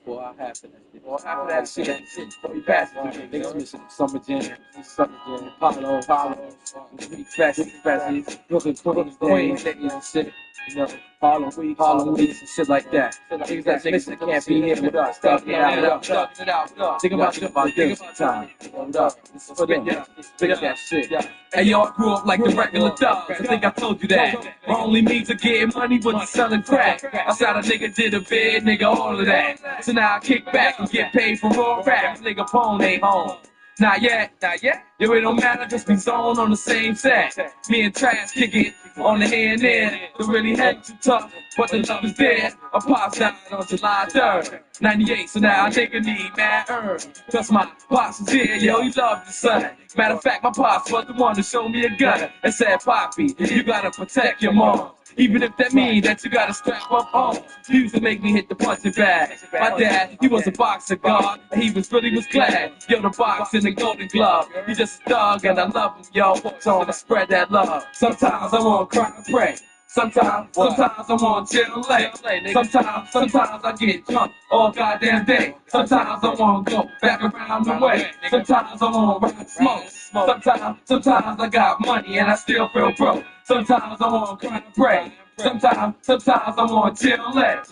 Boy, I have for that shit. Boy, I have for that shit. Boy, you pass it. Niggas missing Summer Jam, Apollo, Sweet Facts, Brooklyn, Queens, niggas and shit. You know, Harlem Weeks and shit like that. Niggas that can't be here with us. Stuck it out. Think about this time. This is for them. Think that shit. Hey yo, I grew up like the regular thugs. I think I told you that. My only means of getting money was selling crack. Outside a nigga did a bid, nigga, all of that. So now I kick back and get paid for raw rap. Nigga, Pone ain't home. Not yet. Yo, it don't matter, just be zoned on the same set. Me and Trash kick it on the hand in. The really head too tough, but the love is there. A pops died on July 3rd, 98, so now I nigga need mad earn. Cause my pops is here, yo, he loved his son. Matter of fact, my pops was the one to show me a gun and said, Poppy, you gotta protect your mom. Even if that means that you gotta strap up on. He used to make me hit the punching bag. My dad, he was a boxer god, and he was glad. Yo, the box and the golden glove. He just a thug and I love him, yo. So I'ma spread that love. Sometimes I wanna cry and pray. Sometimes I wanna chill late. Sometimes I get drunk all goddamn day. Sometimes I wanna go back around the way. Sometimes I wanna ride smoke. Sometimes I got money and I still feel broke. Sometimes I wanna cry and pray. Sometimes I wanna chill late.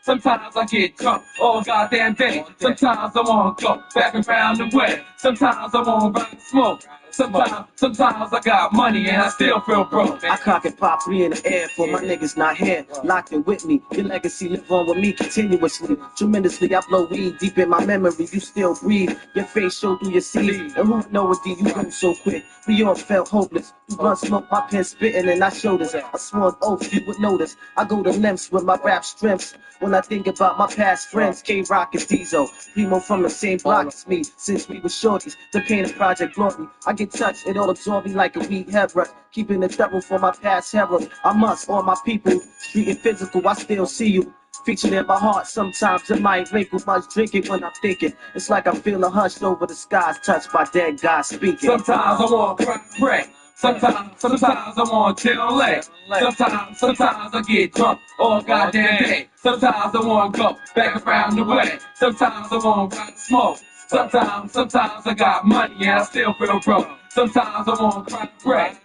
Sometimes I get drunk all goddamn day. Sometimes I wanna go back around the way. Sometimes I wanna ride smoke. Sometimes I got money and I still feel broke. I cock and pop 3 in the air for my niggas not here. Locked in with me, your legacy live on with me continuously. Tremendously, I blow weed deep in my memory. You still breathe, your face show through your seeds. And who know it, D, you go so quick. We all felt hopeless. You blunt smoke, my pen spitting and I shoulders. I swore an oath you would notice. I go to lengths with my rap strengths. When I think about my past friends, K-Rock and Diesel, Primo from the same block as me, since we were shorties, the pain of Project Glory. I get touched, it all absorb me like a weed head rush. Keeping the double for my past heroes. I must, all my people, street and physical, I still see you. Featured in my heart, sometimes it might wrinkle much drinking when I'm thinking. It's like I feel a hush over the skies, touched by dead guys speaking. Sometimes I wanna cry and pray. Sometimes I wanna chill late. Sometimes I get drunk all goddamn day. Sometimes I wanna go back around the way. Sometimes I wanna ride smoke. Sometimes I got money and I still feel broke. Sometimes I wanna cry and pray.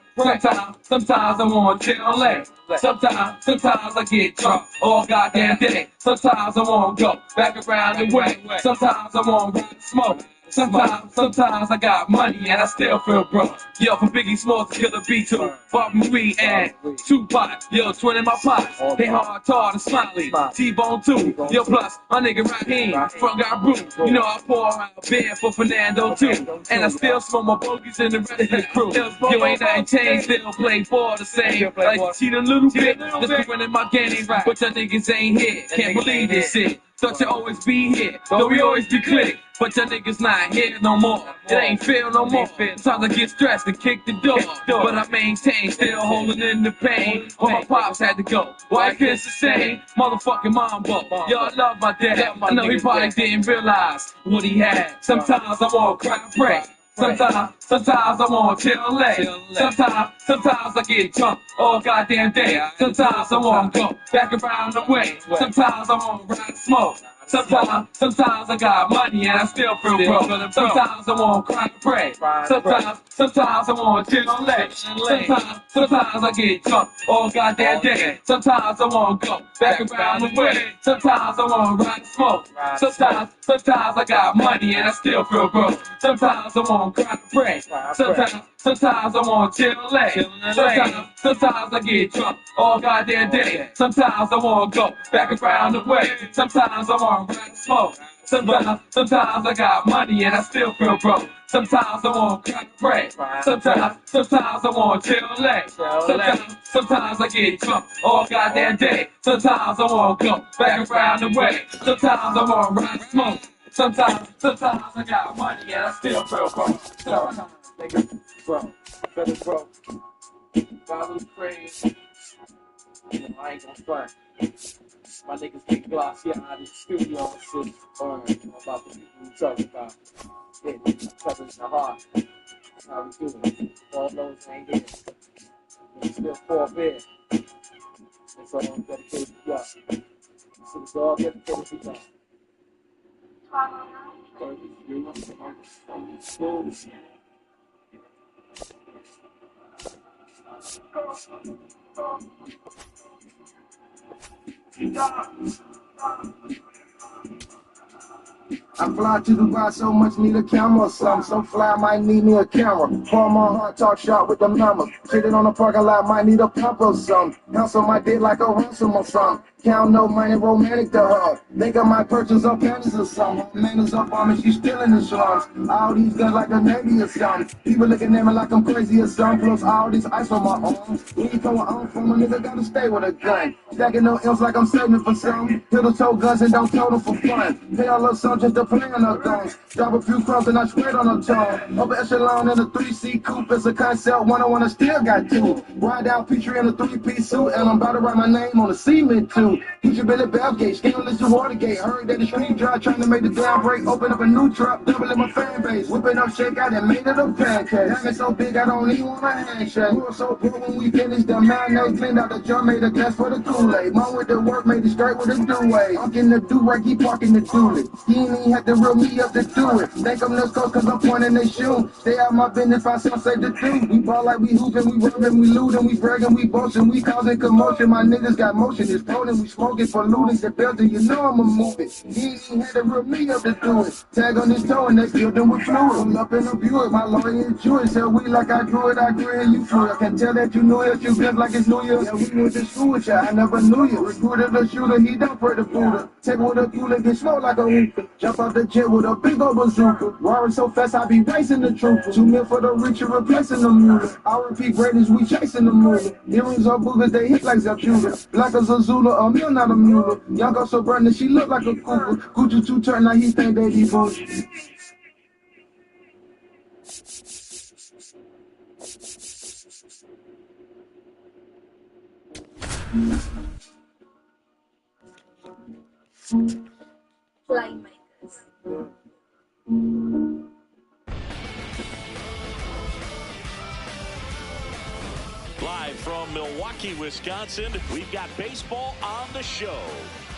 Sometimes I wanna chill late. Sometimes I get drunk all goddamn day. Sometimes I wanna go back around the way. Sometimes I wanna ride smoke. Sometimes I got money and I still feel broke. Yo, from Biggie Smalls to Killer B2, Bob Marie and Tupac. Yo, twin in my pots. They hard, tall, and smiley. T-Bone too. Yo, plus my nigga Raheem, front got brew. You know I pour out beer for Fernando too. And I still smoke my bogeys in the rest of the crew. Yo, ain't nothing changed, still play ball the same. Like to cheat a little bit, just be running my game. But your niggas ain't here, can't believe this shit. Thought you always be here, though we always be click. But your niggas not here no more. It ain't fair no more. Sometimes I get stressed and kick the door. But I maintain, still holding in the pain. When my pops had to go. Why kids the same? Motherfucking mambo. Yo, I love my dad. I know he probably didn't realize what he had. Sometimes I wanna cry and pray. Sometimes I wanna chill late. Sometimes I get drunk all goddamn day. Sometimes I wanna go back around the way. Sometimes I wanna ride smoke. Sometimes I got money and I still feel broke. Sometimes I wanna cry and pray. Sometimes I wanna chill late. Sometimes I get drunk all goddamn day. Sometimes I wanna go back around the way. Sometimes I wanna ride smoke. Sometimes I got money and I still feel broke. Sometimes I wanna cry and pray. Sometimes I wanna chill late. Sometimes I get drunk all goddamn day. Sometimes I wanna go back around the way. Sometimes I wanna ride smoke. Sometimes I got money and I still feel broke. Sometimes I wanna cry and pray. Sometimes I wanna chill late. Sometimes I get drunk all goddamn day. Sometimes I wanna go back around the way. Sometimes I wanna ride smoke. Sometimes I got money and I still feel broke. Sometimes nigga, bro, better bro. Follow the craze. You know, I ain't gonna front. My niggas get glossy out of the studio and shit. About the people we talking about. Yeah, each other in the heart. That's how we do it. All those ain't here. We still fall beer. It's all dedicated to y'all. It's all dedicated to y'all. I fly to Dubai so much, need a camera or something. So fly, might need me a camera. Pour my heart, talk shop with them numbers. Sitting on the parking lot, might need a pump or something. House on my dick like a ransom or something. Count no money, romantic to her. Think I might purchase her panties or something. Man is up on me, she's still in the slums. All these guns like a Navy or something. People looking at me like I'm crazy or something. Plus all this ice on my arms. When you going on from a nigga, gotta stay with a gun. Stacking no M's like I'm saving for something. Hit the toe guns and don't tote them for fun. Pay all her son just to play on her guns. Drop a few crumbs and I spread on her tongue. Upper echelon in a 3C coupe. It's a concept 101, I still got two. Ride down Petrie in a 3-piece suit. And I'm about to write my name on the cement too. Future Billy Belgate, scandalous to Watergate. Heard that the street drive trying to make the down break. Open up a new trap, doubling my fan base. Whipping up shake out and made it a pancake. Diamond so big I don't even want a handshake. We were so poor when we finished the mayonnaise. Cleaned out the jar, made a glass for the Kool-Aid. Mom with the work, made it straight with a do-way. I'm getting the do-right, keep parking the do-it. He ain't even had to reel me up to do it. Think I'm nuts cause I'm pointing they shoe. Stay out my business, I sound safe to do. We ball like we hooping, we rubbing, we looting, we bragging, we boasting, we causing commotion. My niggas got motion, it's floating, we smoking for looting the building, you know I'ma move it. He ain't even had to reel me up to do it. Tag on his toe and they filled him with fluid. I'm up in a Buick, my lawyer is Jewish. Tell we like I drew it, I agree and you flew it. I can tell that you knew it, you built like it's New Year. Yeah, we went to school with ya, I never knew you. Recruited a shooter, he don't pray the Buddha. Take with a cooler, get slow like a hookah. Jump out the jet with a big old bazooka. Roaring so fast, I be racing the trooper. 2 mil for the rich, and replacing the mule. I repeat greatness, we chasing the mule. Earrings or boogers, they hit like Zapjuga. Black as a Zulu, a mule, not a mule. Young girl so bright, she look like a cougar. Gucci 2 turn, now he think that he bougie. Playmakers. Live from Milwaukee, Wisconsin, we've got baseball on the show.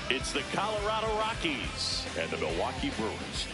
It's the Colorado Rockies and the Milwaukee Brewers.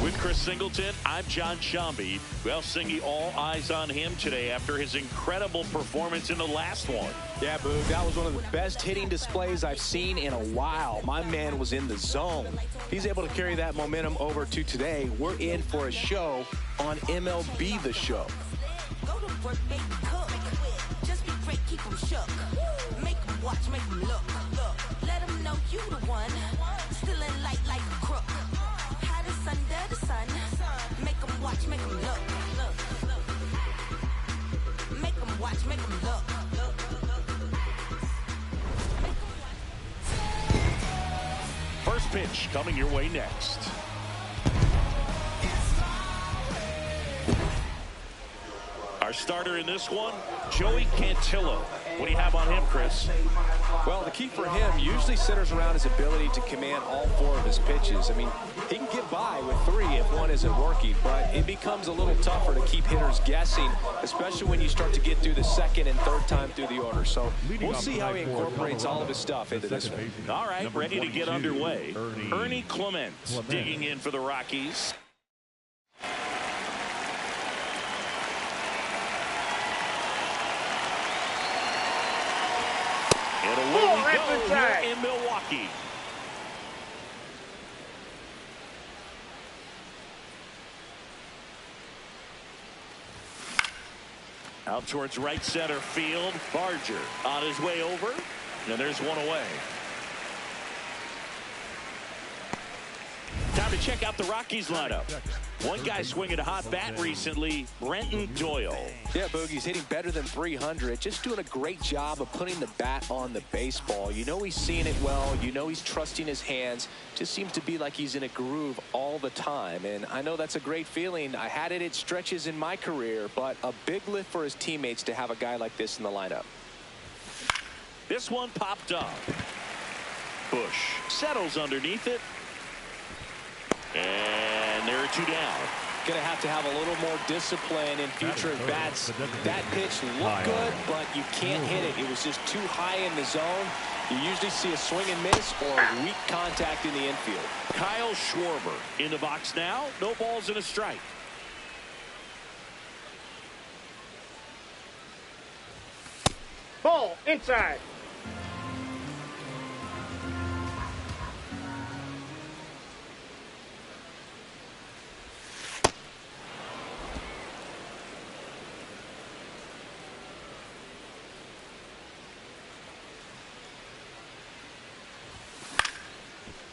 With Chris Singleton, I'm John Shambi. Well, Singy, all eyes on him today after his incredible performance in the last one. Yeah, Boog, that was one of the best hitting displays I've seen in a while. My man was in the zone. If he's able to carry that momentum over to today, we're in for a show on MLB The Show. Go to work, make them cook. Just be great, keep them shook. Make them watch, make them look. Let them know you the one. Still in light like a crook. Hottest under the sun. Make them watch, make them look. Make them watch, make them look. First pitch coming your way next. Our starter in this one, Joey Cantillo. What do you have on him, Chris? Well, the key for him usually centers around his ability to command all 4 of his pitches. I mean, he can get by with 3 if one isn't working, but it becomes a little tougher to keep hitters guessing, especially when you start to get through the second and third time through the order. So we'll see how he incorporates all of his stuff into this one. All right, ready to get underway. Ernie Clement digging in for the Rockies. And away we go here in Milwaukee. Out towards right center field. Barger on his way over. And there's one away. Time to check out the Rockies lineup. One guy swinging a hot bat recently, Brenton Doyle. Yeah, Boogie's hitting better than 300. Just doing a great job of putting the bat on the baseball. You know he's seeing it well. You know he's trusting his hands. Just seems to be like he's in a groove all the time. And I know that's a great feeling. I had it at stretches in my career, but a big lift for his teammates to have a guy like this in the lineup. This one popped up. Bush settles underneath it. And there are two down. Going to have a little more discipline in future at bats. That pitch looked good, but you can't hit it. It was just too high in the zone. You usually see a swing and miss or weak contact in the infield. Kyle Schwarber in the box now. No balls and a strike. Ball inside.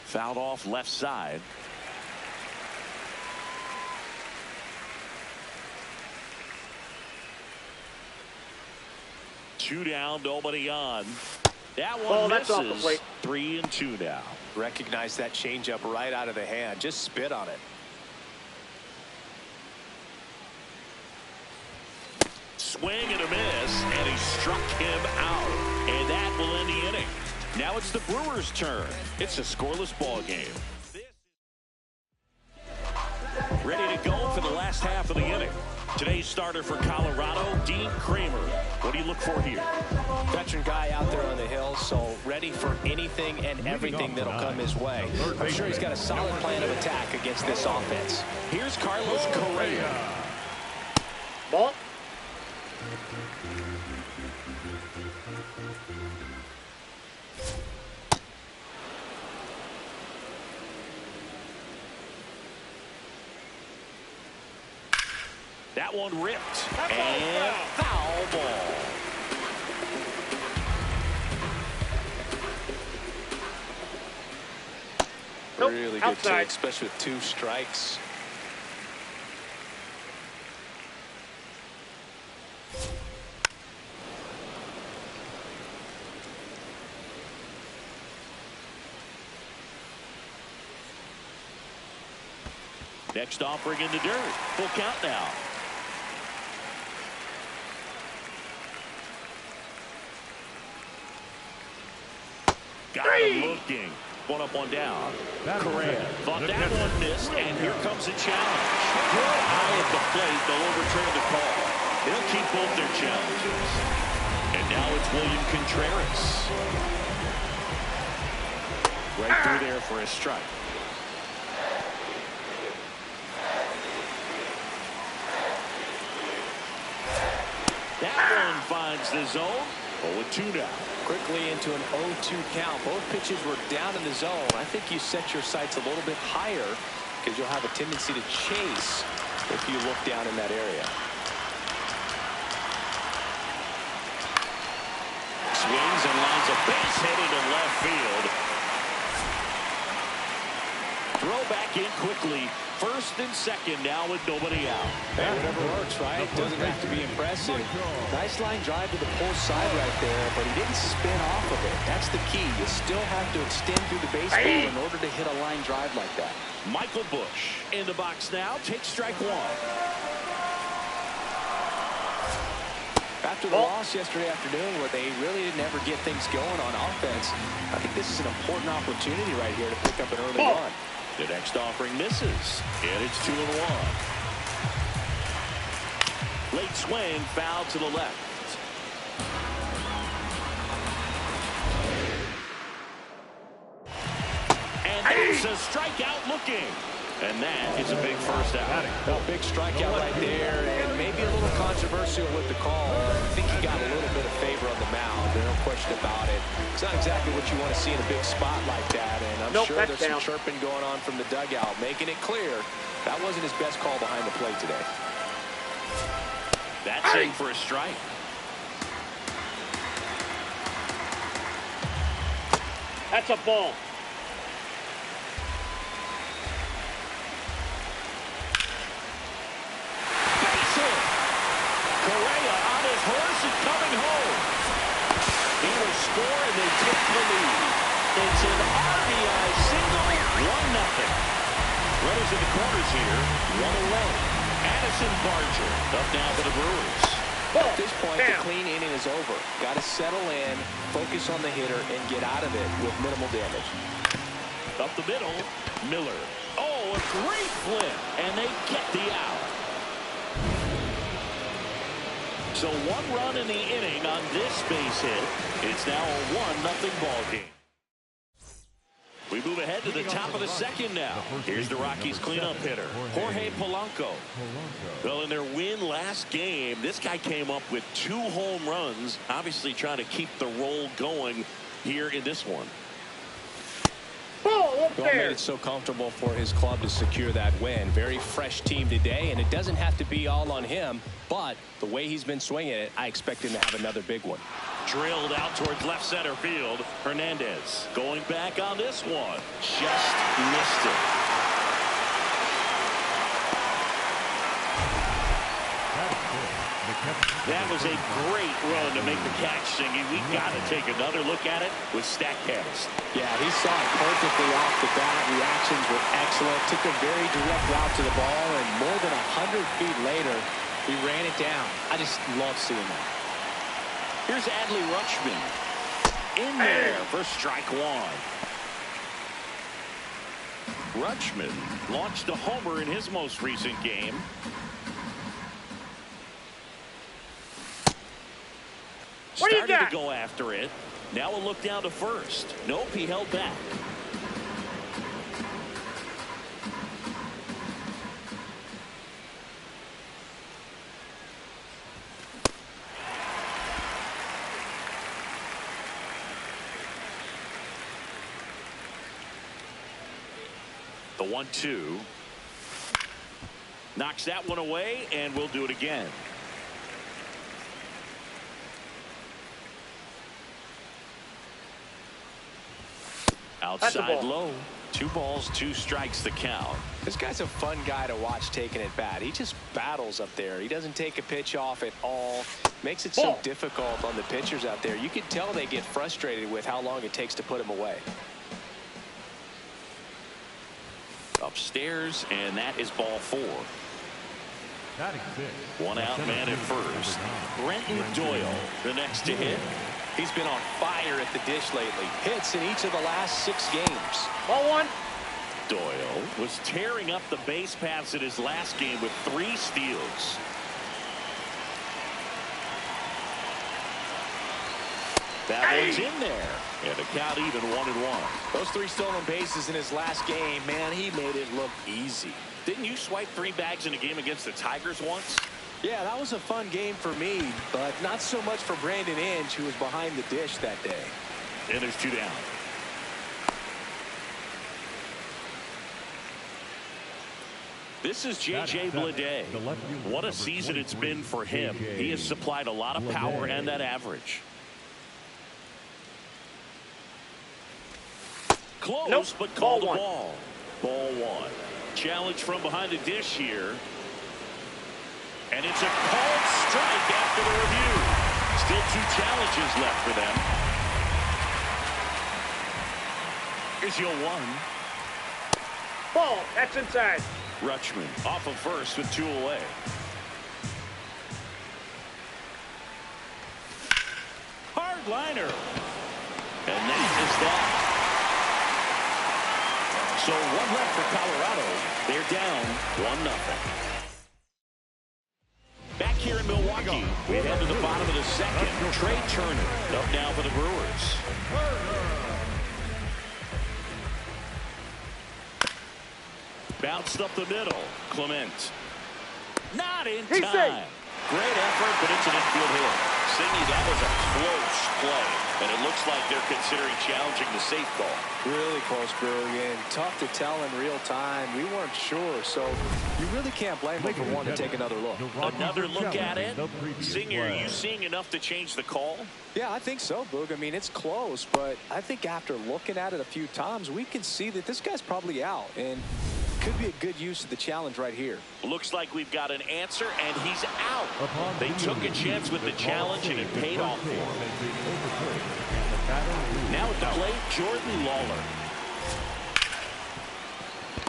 Fouled off left side. Two down, nobody on. That one that's off the misses. plate. 3-2 now. Recognize that changeup right out of the hand. Just spit on it. Swing and a miss, and he struck him out. And that will end the inning. Now it's the Brewers' turn. It's a scoreless ball game. Ready to go for the last half of the inning. Today's starter for Colorado, Dean Kramer. What do you look for here? Veteran guy out there on the hill, so ready for anything and everything that'll come his way. I'm sure he's got a solid plan of attack against this offense. Here's Carlos Correa. Ball. That one ripped. And foul ball. Nope, Really good outside. take, especially with 2 strikes. Next offering in the dirt. Full count now. Got him looking. One up, one down. Correa thought that one missed, and here comes a challenge. Good eye at the plate. They'll overturn the call. They'll keep both their challenges. And now it's William Contreras. Right through there for a strike. That one finds the zone. 0-2 now. Quickly into an 0-2 count. Both pitches were down in the zone. I think you set your sights a little bit higher because you'll have a tendency to chase if you look down in that area. Swings and lines a base hit into left field. Throw back in quickly. First and second now with nobody out. Hey, whatever works, right? Doesn't have to be impressive. Nice line drive to the pull side right there, but he didn't spin off of it. That's the key. You still have to extend through the baseball in order to hit a line drive like that. Michael Bush in the box now. Takes strike one. After the loss yesterday afternoon where they really didn't ever get things going on offense, I think this is an important opportunity right here to pick up an early run. The next offering misses, and it's 2-1. Late swing, foul to the left. And that's a strikeout looking. And that is a big first out. A big strikeout right there, and maybe a little controversial with the call. I think he got a little bit of favor on the mound. There's no question about it. It's not exactly what you want to see in a big spot like that, and I'm sure there's some chirping going on from the dugout, making it clear that wasn't his best call behind the plate today. That's in for a strike. That's a ball. Base hit. Correa on his horse and coming home. He will score and they take the lead. It's an RBI single, 1-0. Runners in the corners here, one away. Addison Barger up now for the Brewers. At this point, the clean inning is over. Got to settle in, focus on the hitter, and get out of it with minimal damage. Up the middle, Miller. Oh, a great flip, and they get the out. So 1 run in the inning on this base hit. It's now a 1-0 ball game. We move ahead to the top of the second now. Here's the Rockies cleanup hitter, Jorge Polanco. Well, in their win last game, this guy came up with 2 home runs, obviously trying to keep the roll going here in this one. Ball up Well, made there. it so comfortable for his club to secure that win. Very fresh team today, and it doesn't have to be all on him, but the way he's been swinging it, I expect him to have another big one. Drilled out towards left center field. Hernandez going back on this one. Just missed it. That was a great run to make the catch, Singy. We got to take another look at it with StatCast. Yeah, he saw it perfectly off the bat. Reactions were excellent. Took a very direct route to the ball, and more than 100 feet later, he ran it down. I just love seeing that. Here's Adley Rutschman. In there for strike 1. Rutschman launched a homer in his most recent game. What do you Started got? to go after it. Now a look down to first. Nope, he held back. The 1-2. Knocks that one away, and we'll do it again. Outside low. 2 balls, 2 strikes the count. This guy's a fun guy to watch taking at bat. He just battles up there. He doesn't take a pitch off at all. Makes it so difficult on the pitchers out there. You can tell they get frustrated with how long it takes to put him away. Upstairs, and that is ball 4. 1 out, man at first. Brenton Doyle, the next to hit. He's been on fire at the dish lately. Hits in each of the last 6 games. Ball 1. Doyle was tearing up the base paths in his last game with 3 steals. That one's in there. And the count even 1-1. Those 3 stolen bases in his last game, man, he made it look easy. Didn't you swipe 3 bags in a game against the Tigers once? Yeah, that was a fun game for me, but not so much for Brandon Inge, who was behind the dish that day. And there's 2 down. This is J.J. Bleday. What a season it's been for him. He has supplied a lot of power and that average. Close, but called a ball. Ball 1. Challenge from behind the dish here. And it's a called strike after the review. Still 2 challenges left for them. Here's your 1. Ball. That's inside. Rutschman off of first with 2 away. Hard liner. And that is that. So 1 left for Colorado. They're down 1-0. Back here in Milwaukee, we head to the bottom of the second. Trey Turner up now for the Brewers. Bounced up the middle. Clement. Not in time. Great effort, but it's an infield hit. Singy, that was a close play, and it looks like they're considering challenging the safe call. Really close, Brew. Again, tough to tell in real time. We weren't sure, so you really can't blame them for wanting to take another look. Another look at it. Singer, are you seeing enough to change the call? Yeah, I think so, Boog. I mean, it's close, but I think after looking at it a few times, we can see that this guy's probably out, and could be a good use of the challenge right here. Looks like we've got an answer, and he's out. They took a chance with the challenge, and it paid off for him. Now at the plate, Jordan Lawler.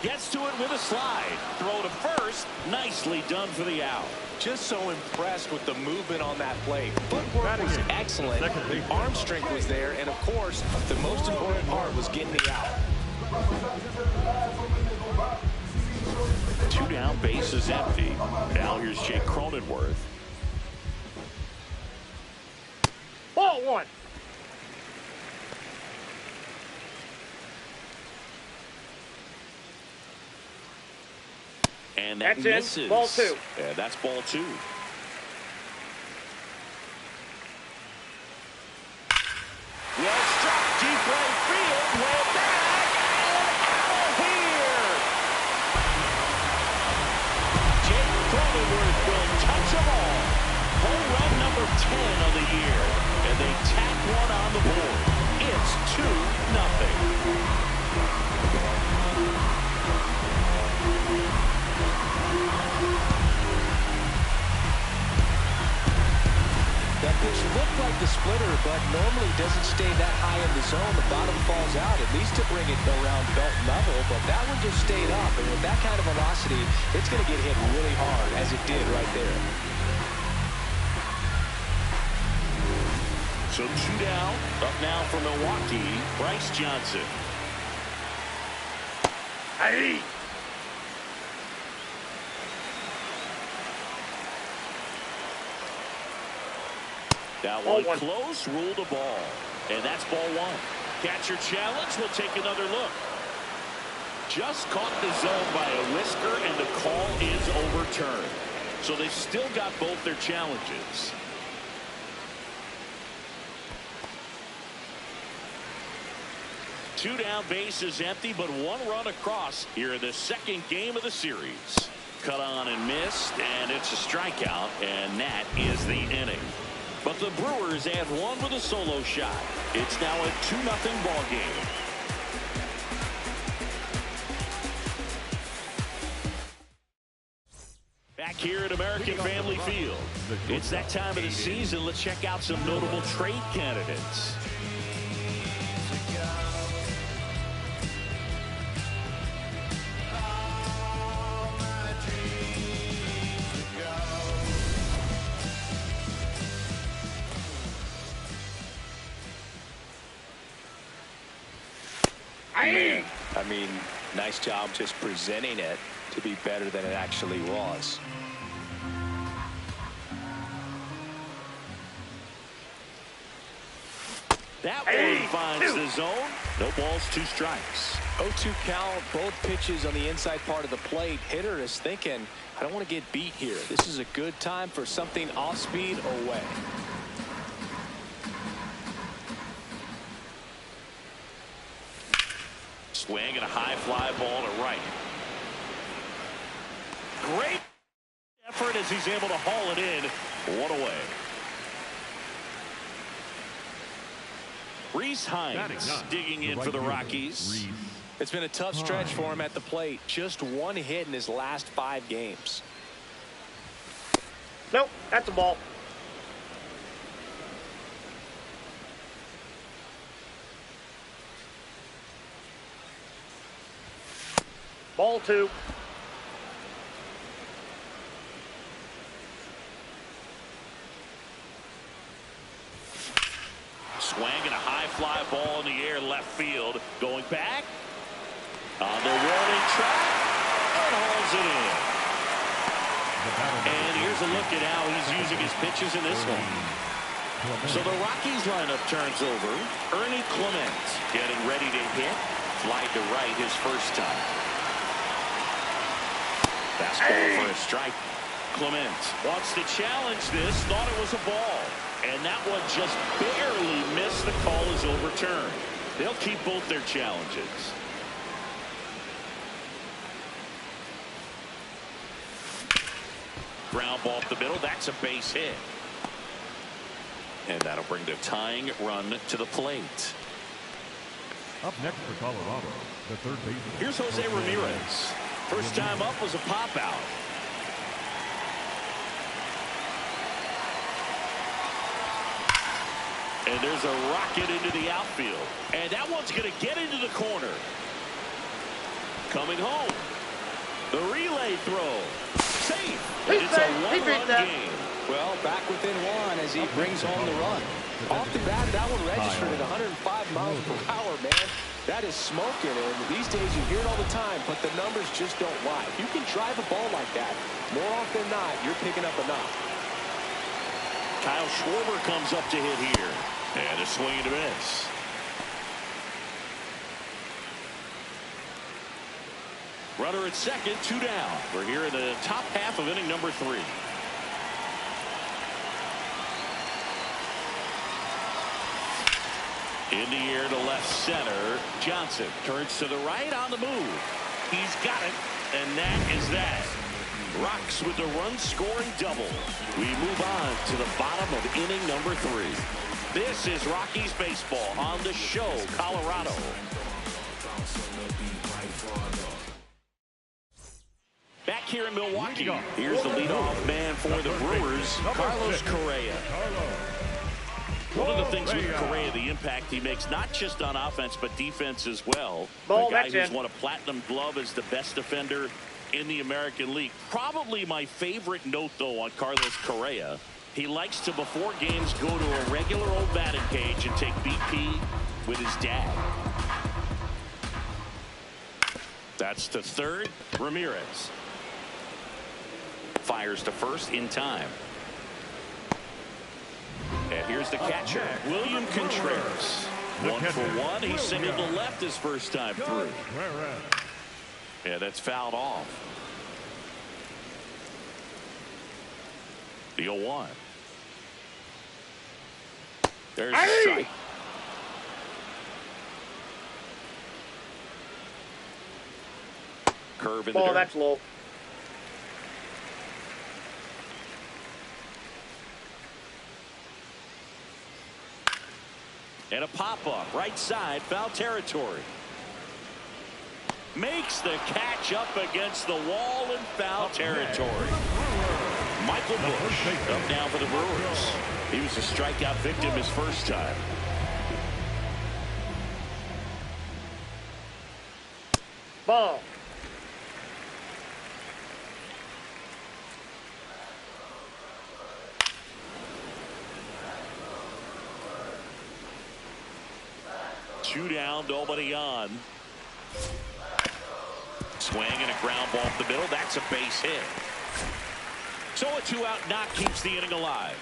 Gets to it with a slide. Throw to first. Nicely done for the out. Just so impressed with the movement on that play. Footwork was excellent. The arm strength was there, and of course, the most important part was getting the out. 2 down, bases empty. Now here's Jake Cronenworth. Ball 1. And that misses. It. Ball 2. Yeah, that's ball 2. Well struck, deep right field, way back, and out of here. Jake Cronenworth will touch them all. Home run number 10 of the year, and they tack one on the board. It's 2-0. That pitch looked like the splitter, but normally doesn't stay that high in the zone. The bottom falls out, at least to bring it around belt level, but that one just stayed up, and with that kind of velocity, it's going to get hit really hard, as it did right there. So 2 down. Up now for Milwaukee, Bryce Johnson. Hey! That one close, ruled a ball. And that's ball 1. Catcher challenge, we'll take another look. Just caught the zone by a whisker, and the call is overturned. So they've still got both their challenges. Two down, bases empty, but 1 run across here in the second game of the series. Cut on and missed, and it's a strikeout, and that is the inning. But the Brewers add 1 with a solo shot. It's now a 2-0 ball game. Back here at American Family Field. It's that time of the season. Let's check out some notable trade candidates. I mean, nice job just presenting it to be better than it actually was. That one finds the zone. No balls, 2 strikes. 0-2 count, both pitches on the inside part of the plate. Hitter is thinking, I don't want to get beat here. This is a good time for something off speed away. Swing and a high fly ball to right. Great effort as he's able to haul it in. 1 away. Reese Hines digging in for the Rockies. It's been a tough stretch for him at the plate. Just 1 hit in his last 5 games. Nope, that's a ball. Ball 2. Swing and a high fly ball in the air left field. Going back on the warning track and hauls it in. And here's a look at how he's using his pitches in this one. So the Rockies lineup turns over. Ernie Clement getting ready to hit. Fly to right his first time. Fastball for a strike. Clement wants to challenge this. Thought it was a ball. And that one just barely missed. The call is overturned. They'll keep both their challenges. Ground ball up the middle. That's a base hit. And that'll bring the tying run to the plate. Up next for Colorado, the third baseman. Here's Jose Ramirez. First time up was a pop out. And there's a rocket into the outfield. And that one's going to get into the corner. Coming home. The relay throw. Safe. It's a one-run game. Well, back within one as he brings home the run. Off the bat, that one registered at 105 miles per hour, man. That is smoking, and these days you hear it all the time, but the numbers just don't lie. If you can drive a ball like that, more often than not, you're picking up enough. Kyle Schwarber comes up to hit here. And a swing and a miss. Runner at second, 2 down. We're here in the top half of inning number 3. In the air to left center. Johnson turns to the right on the move. He's got it, and that is that. Rocks with the run-scoring double. We move on to the bottom of inning number 3. This is Rockies baseball on the show, Colorado. Back here in Milwaukee, here's the leadoff man for the Brewers, Carlos Correa. One of the things with Correa, the impact he makes, not just on offense, but defense as well. The guy who's won a platinum glove as the best defender in the American League. Probably my favorite note, though, on Carlos Correa. He likes to, before games, go to a regular old batting cage and take BP with his dad. That's to third. Ramirez fires to first in time. And here's the catcher, William Contreras. 1 for 1. He singled to left his first time through. Yeah, that's fouled off. The 0-1. There's a strike. Curve in the dirt. That's low. And a pop-up, right side, foul territory. Makes the catch up against the wall in foul territory. Michael Busch up now for the Brewers. He was a strikeout victim his first time. Ball. Two down, nobody on. Swing and a ground ball up the middle. That's a base hit. So a 2-out knock keeps the inning alive.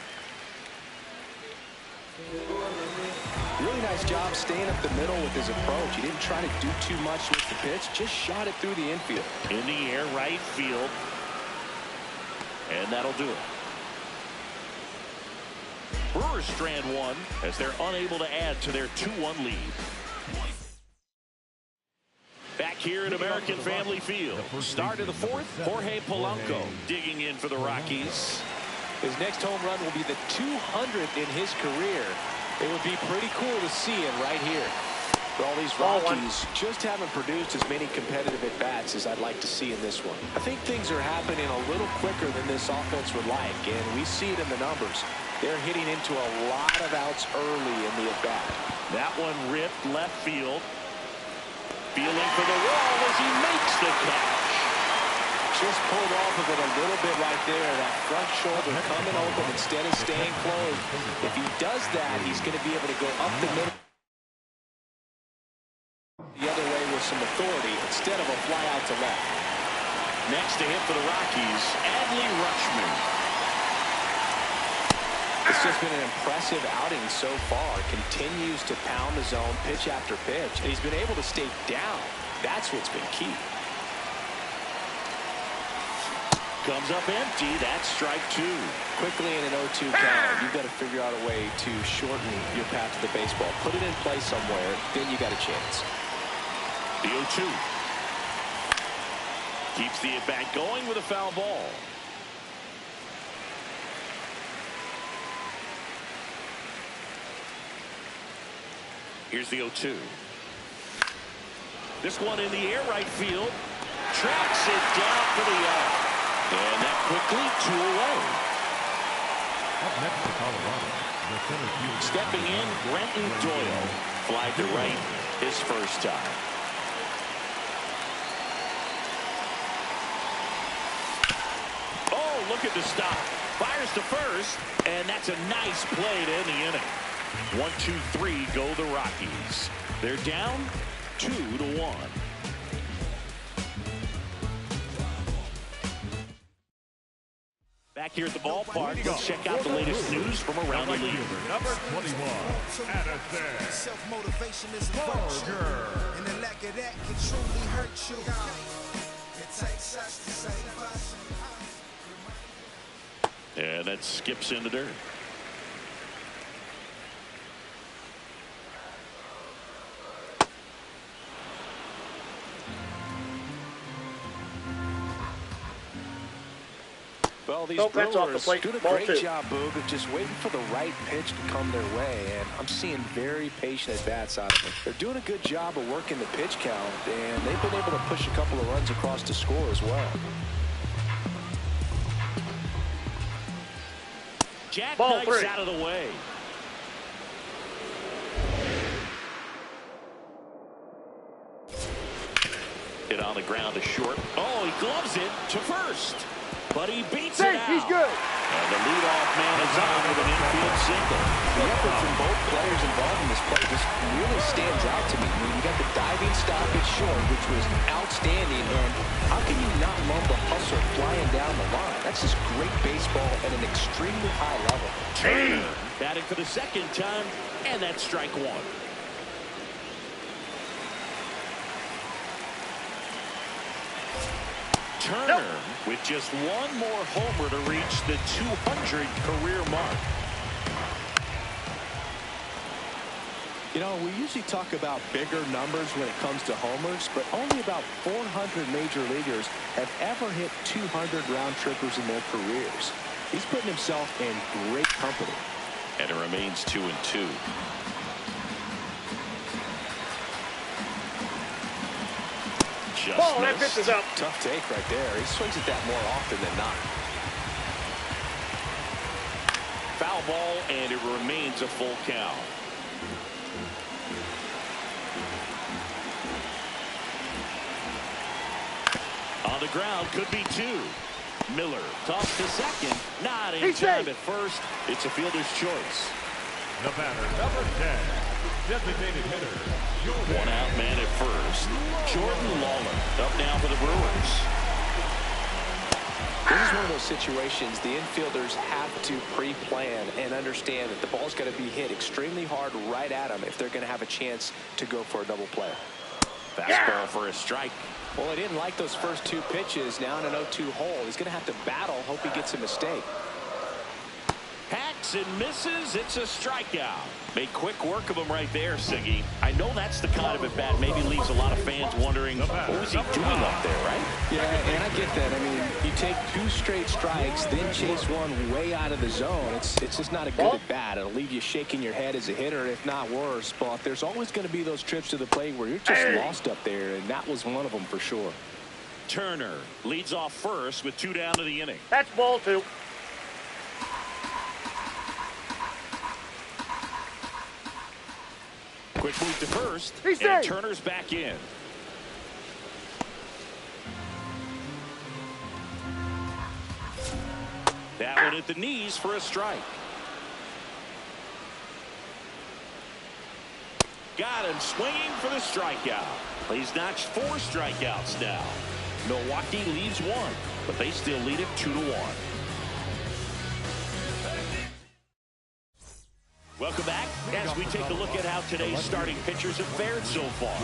Really nice job staying up the middle with his approach. He didn't try to do too much with the pitch, just shot it through the infield. In the air, right field. And that'll do it. Brewers strand one as they're unable to add to their 2-1 lead. Back here at American Family Field. Start of the fourth, Jorge Polanco digging in for the Rockies. His next home run will be the 200th in his career. It would be pretty cool to see him right here. But all these Rockies just haven't produced as many competitive at-bats as I'd like to see in this one. I think things are happening a little quicker than this offense would like, and we see it in the numbers. They're hitting into a lot of outs early in the at-bat. That one ripped left field. Feeling for the wall as he makes the catch. Just pulled off of it a little bit right there. That front shoulder coming open instead of staying closed. If he does that, he's going to be able to go up the middle the other way with some authority instead of a fly out to left. Next to hit for the Rockies, Adley Rutschman. It's just been an impressive outing so far. Continues to pound the zone pitch after pitch. And he's been able to stay down. That's what's been key. Comes up empty. That's strike two. Quickly in an 0-2 count, you've got to figure out a way to shorten your path to the baseball. Put it in play somewhere, then you got a chance. The 0-2. Keeps the at-bat going with a foul ball. Here's the 0-2. This one in the air, right field. Tracks it down for the out. And that quickly, 2 away. Up next to Colorado, the center field. Stepping in, Brenton Doyle. Fly to right, his first time. Oh, look at the stop. Fires to first, and that's a nice play to end the inning. 1, 2, 3 go the Rockies. They're down 2-1. Back here at the ballpark, let's check out the latest news from around the league. Number 21, Addison. Self-motivation is a virtue, and the lack of that can truly hurt you. It takes us to save us. And that skips into dirt. Well, these Nope, that's off the Brewers plate. doing a Ball great two. job, Boog, of just waiting for the right pitch to come their way, and I'm seeing very patient at-bats out of them. They're doing a good job of working the pitch count, and they've been able to push a couple of runs across to score as well. Jack Ball Knight's three. out of the way. Hit on the ground to short. Oh, he gloves it to first. But he beats it out. He's good. And the leadoff man is on with an infield single. The effort from both players involved in this play just really stands out to me. I mean, you got the diving stop at short, which was outstanding, and how can you not love the hustle flying down the line? That's just great baseball at an extremely high level. Turner batting for the second time, and that's strike one. Turner with just one more homer to reach the 200 career mark. You know, we usually talk about bigger numbers when it comes to homers, but only about 400 major leaguers have ever hit 200 round trippers in their careers. He's putting himself in great company. And it remains 2-2. Just Ball, that missed. pitch is up. Tough take right there. He swings at that more often than not. Foul ball, and it remains a full count. On the ground, could be two. Miller tossed to second, not in time at first. It's a fielder's choice. The batter, number 10, designated hitter. One out man at first. Jordan Lawler up now for the Brewers. This is one of those situations the infielders have to pre-plan and understand that the ball's got to be hit extremely hard right at them if they're going to have a chance to go for a double play. Fastball for a strike. Well, he didn't like those first two pitches. Now in an 0-2 hole, he's going to have to battle, hope he gets a mistake. Hacks and misses. It's a strikeout. Made quick work of him right there, Siggy. I know that's the kind of at-bat maybe leaves a lot of fans wondering, what was he doing up there, right? Yeah, and I get that. I mean, you take two straight strikes, then chase one way out of the zone. It's just not a good at-bat. It'll leave you shaking your head as a hitter, if not worse. But there's always going to be those trips to the plate where you're just lost up there, and that was one of them for sure. Turner leads off first with 2 down to the inning. That's ball two. Quick move to first, He's and safe. Turner's back in. That one at the knees for a strike. Got him swinging for the strikeout. He's notched 4 strikeouts now. Milwaukee leads 1, but they still lead it 2-1. Welcome back as we take a look at how today's starting pitchers have fared so far.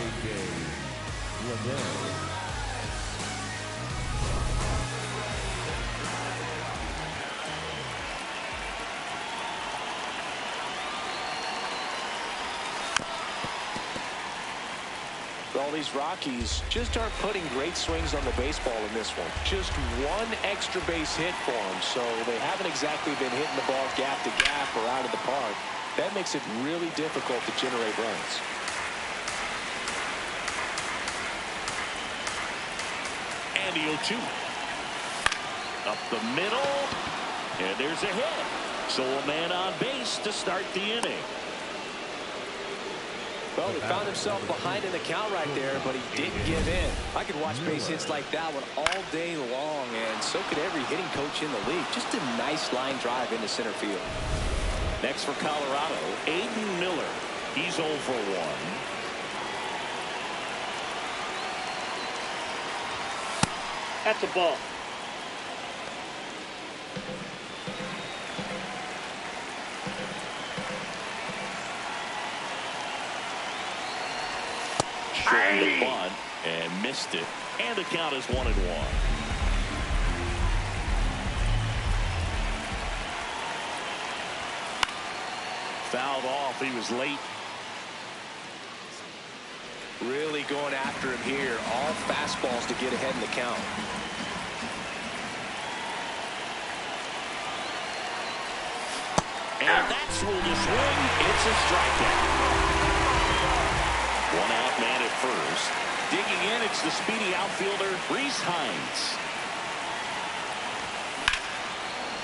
Well, these Rockies just aren't putting great swings on the baseball in this one. Just one extra base hit for them, so they haven't exactly been hitting the ball gap to gap or out of the park. That makes it really difficult to generate runs. And the 0-2. Up the middle. And there's a hit. So a man on base to start the inning. Well, he found himself behind in the count right there, but he didn't give in. I could watch base hits like that one all day long, and so could every hitting coach in the league. Just a nice line drive into center field. Next for Colorado, Aiden Miller. He's 0 for 1. That's a ball. Shortened the bunt and missed it. And the count is 1-1. Fouled off. He was late. Really going after him here. All fastballs to get ahead in the count. And that's ruled a swing. It's a strikeout. One out man at first. Digging in, it's the speedy outfielder, Reese Hines.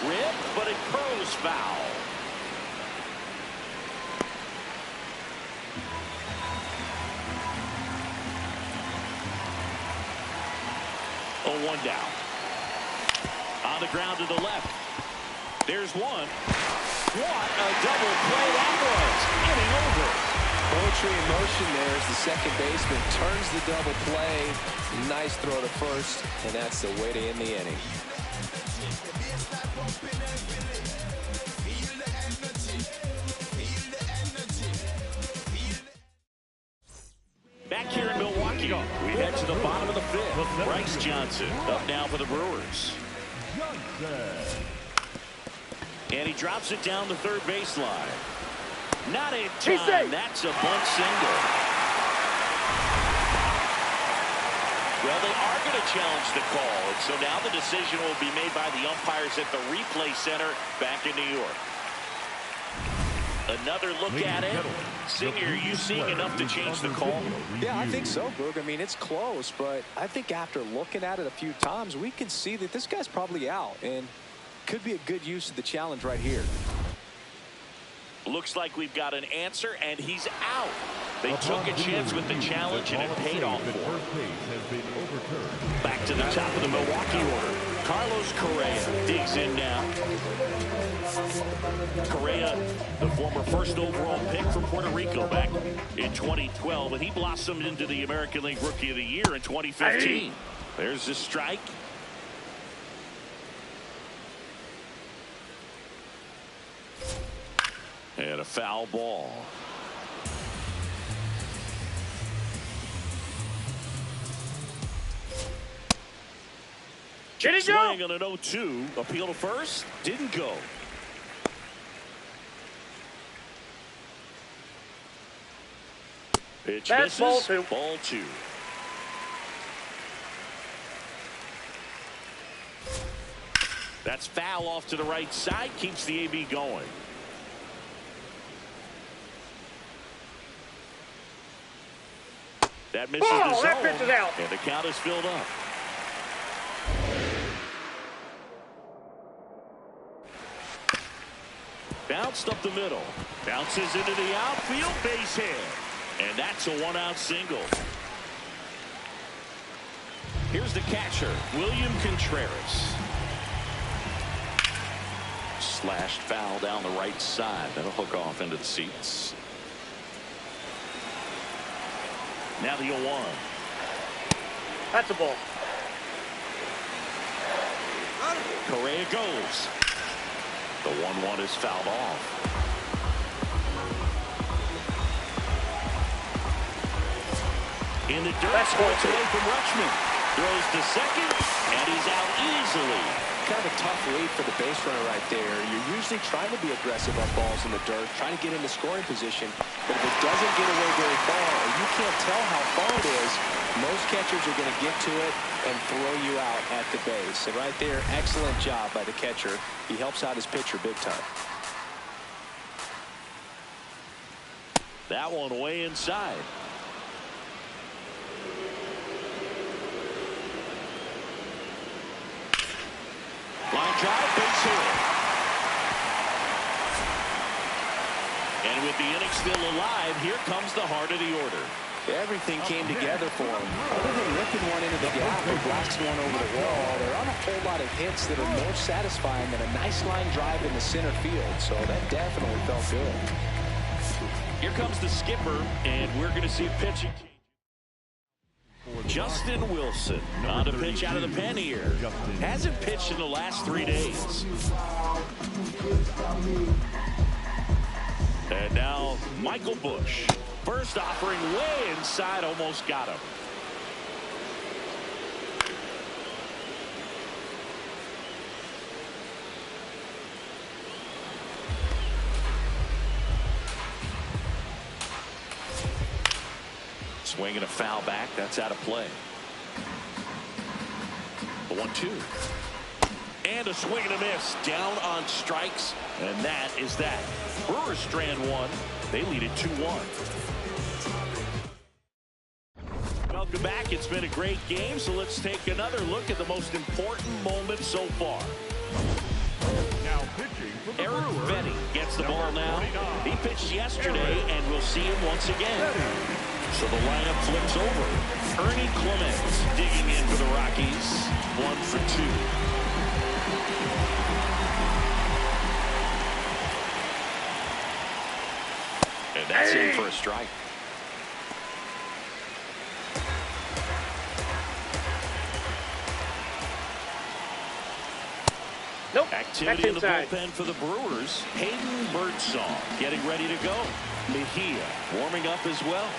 Rip, but it curls foul. Oh, 1 down. On the ground to the left. There's one. What a double play that was. Inning over. Poetry in motion there as the second baseman turns the double play. Nice throw to first, and that's the way to end the inning. Back here in Milwaukee, we head to the bottom of the 5th. Bryce Johnson up now for the Brewers. And he drops it down the third baseline. Not in time. That's a bunt single. Well, they are going to challenge the call. And so now the decision will be made by the umpires at the replay center back in New York. Another look at it. Singer, are you seeing enough to change the call? Yeah, I think so, Boog. I mean, it's close, but I think after looking at it a few times, we can see that this guy's probably out, and could be a good use of the challenge right here. Looks like we've got an answer, and he's out. They took a chance with the challenge, and it paid off for him. Back to the top of the Milwaukee order. Carlos Correa digs in now. Correa, the former first overall pick from Puerto Rico back in 2012, and he blossomed into the American League Rookie of the Year in 2015. There's the strike. And a foul ball. Swing on an 0-2. Appeal to first. Didn't go. Pitch misses. Ball 2. Ball 2. That's foul off to the right side. Keeps the AB going. That misses the zone. That pitch is out. And the count is filled up. Bounced up the middle. Bounces into the outfield. Base hit. And that's a one-out single. Here's the catcher, William Contreras. Slashed foul down the right side. That'll hook off into the seats. Now the 0-1. That's a ball. Correa goes. The 1-1 is fouled off. In the dirt, sports away from Rutschman. Throws to second, and he's out easily. kind of a tough read for the base runner right there. You're usually trying to be aggressive on balls in the dirt, trying to get into scoring position. But if it doesn't get away very far, or you can't tell how far it is, most catchers are going to get to it and throw you out at the base. And right there, excellent job by the catcher. He helps out his pitcher big time. That one way inside. Line drive, base hit. And with the inning still alive, here comes the heart of the order. Everything came together for him. Other than ripping one into the gap or blasting one over the wall, there aren't a whole lot of hits that are more satisfying than a nice line drive in the center field. So that definitely felt good. Here comes the skipper, and we're going to see pitching. Justin Wilson on the pitch out of the pen here. Hasn't pitched in the last 3 days. And now Michael Busch. First offering way inside, almost got him. Swinging a foul back. That's out of play. The 1-2. And a swing and a miss. Down on strikes. And that is that. Brewers strand one. They lead it 2-1. Welcome back. It's been a great game. So let's take another look at the most important moment so far. Now pitching for the Eric Brewers. Fetty gets the ball now. He pitched yesterday, and we'll see him once again. So the lineup flips over. Ernie Clement digging in for the Rockies. 1 for 2. And that's in for a strike. Nope. Activity in the bullpen for the Brewers. Hayden Birdsong getting ready to go. Mejia warming up as well.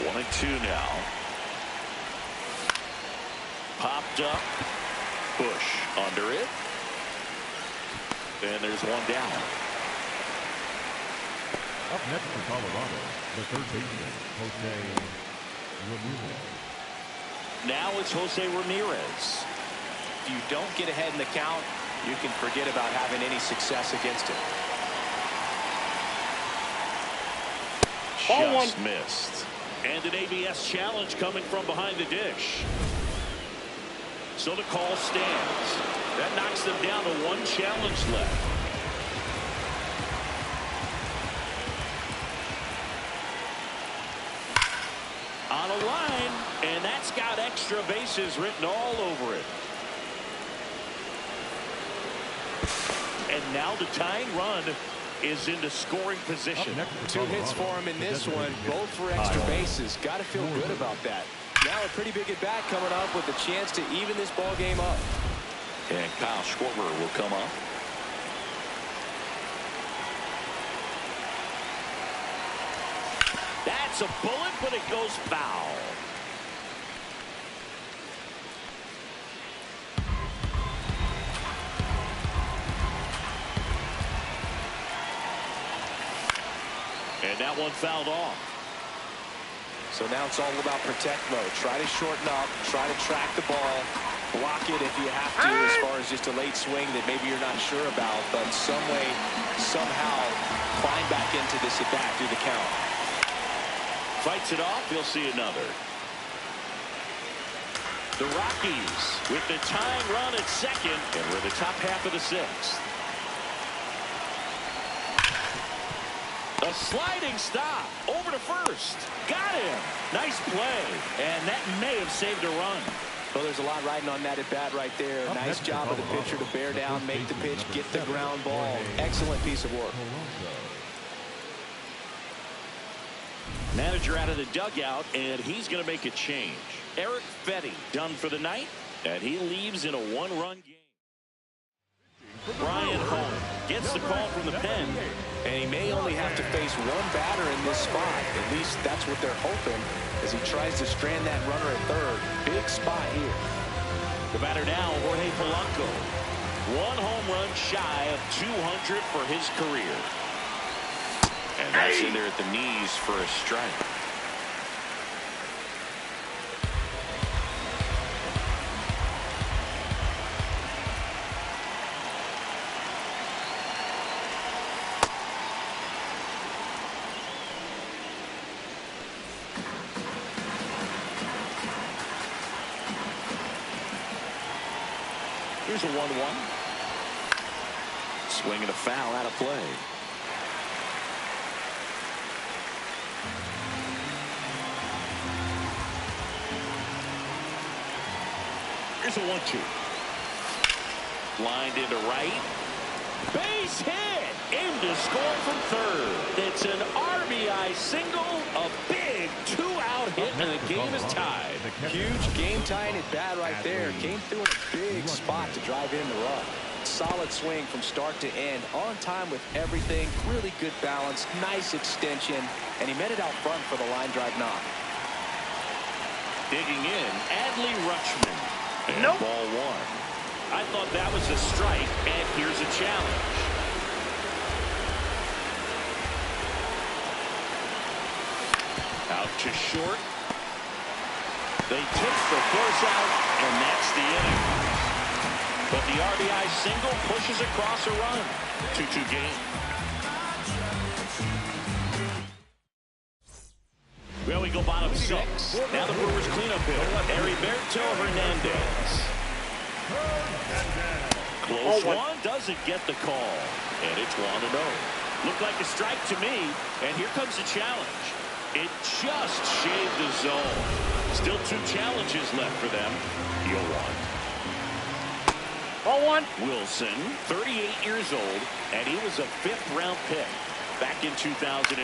One and two now. Popped up. Busch under it. And there's one down. Up next for Colorado, the third baseman, Jose Ramirez. Now it's Jose Ramirez. If you don't get ahead in the count, you can forget about having any success against it. Just missed. And an ABS challenge coming from behind the dish. So the call stands. That knocks them down to one challenge left. On a line, and that's got extra bases written all over it. And now the tying run is into scoring position. 2 hits for him in this one, both for extra bases. Got to feel good about that. Now a pretty big at bat coming up with a chance to even this ball game up. And Kyle Schwarber will come up. That's a bullet, but it goes foul. And that one fouled off. So now it's all about protect mode. Try to shorten up, try to track the ball, block it if you have to, as far as just a late swing that maybe you're not sure about, but some way, somehow climb back into this at bat through the count. Fights it off. He'll see another. The Rockies with the tying run at second, and we're in the top half of the 6th. A sliding stop over to first. Got him. Nice play. And that may have saved a run. Well, there's a lot riding on that at bat right there. Nice job of the pitcher to bear down, make the pitch, get the ground ball. Excellent piece of work. Manager out of the dugout, and he's going to make a change. Eric Fetty done for the night, and he leaves in a 1-run game. Brian Home gets the call from the pen. And he may only have to face one batter in this spot. At least that's what they're hoping as he tries to strand that runner at third. Big spot here. The batter now, Jorge Polanco. One home run shy of 200 for his career. And that's in there at the knees for a strike. Here's a 1-1. Swing and a foul out of play. Here's a 1-2. Lined into right. Base hit. Aimed to score from third. It's an RBI single. A big two-out hit, and the game is tied. Huge game-tying at bat right there. Came through in a big spot to drive in the run. Solid swing from start to end. On time with everything. Really good balance. Nice extension. And he met it out front for the line drive knock. Digging in, Adley Rutschman. And ball one. I thought that was a strike, and here's a challenge. Out to short. They take the force out, and that's the inning. But the RBI single pushes across a run. 2-2 game. Well, we go bottom six. Now the Brewers cleanup hitter, Heriberto Hernandez. Close one, doesn't get the call. And it's 1-0. Looked like a strike to me, and here comes the challenge. It just shaved the zone. Still 2 challenges left for them. 0-1. Wilson, 38 years old, and he was a 5th-round pick back in 2008.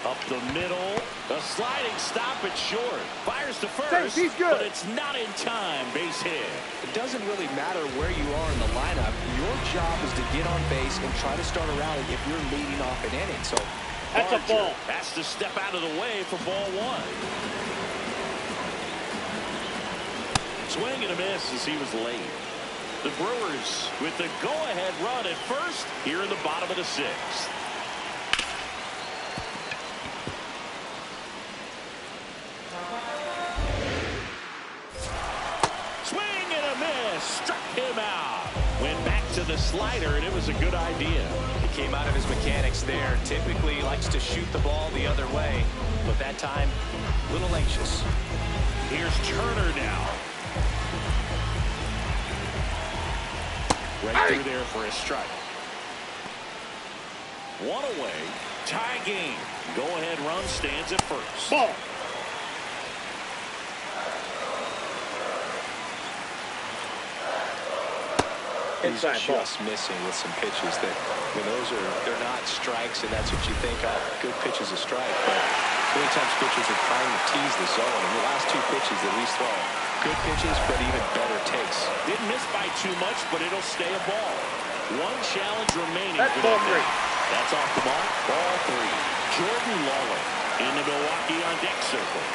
Up the middle, a sliding stop at short. Fires to first, but it's not in time. Base hit. It doesn't really matter where you are in the lineup. Your job is to get on base and try to start a rally if you're leading off an inning. So that's a ball. Has to step out of the way for ball one. Swing and a miss as he was late. The Brewers with the go-ahead run at first here in the bottom of the 6th. Struck him out. Went back to the slider, and it was a good idea. He came out of his mechanics there. Typically he likes to shoot the ball the other way, but that time a little anxious. Here's Turner now. Right through there for a strike. 1 away. Tie game. Go-ahead run stands at first. Ball. He's just missing with some pitches that, when they're not strikes, and that's what you think of. Good pitch is a strike, but many times pitchers are trying to tease the zone. And the last 2 pitches that he's thrown, good pitches, but even better takes. Didn't miss by too much, but it'll stay a ball. 1 challenge remaining. That's ball 3. That's off the mark. Ball 3. Jordan Lawler in the Milwaukee on deck circle.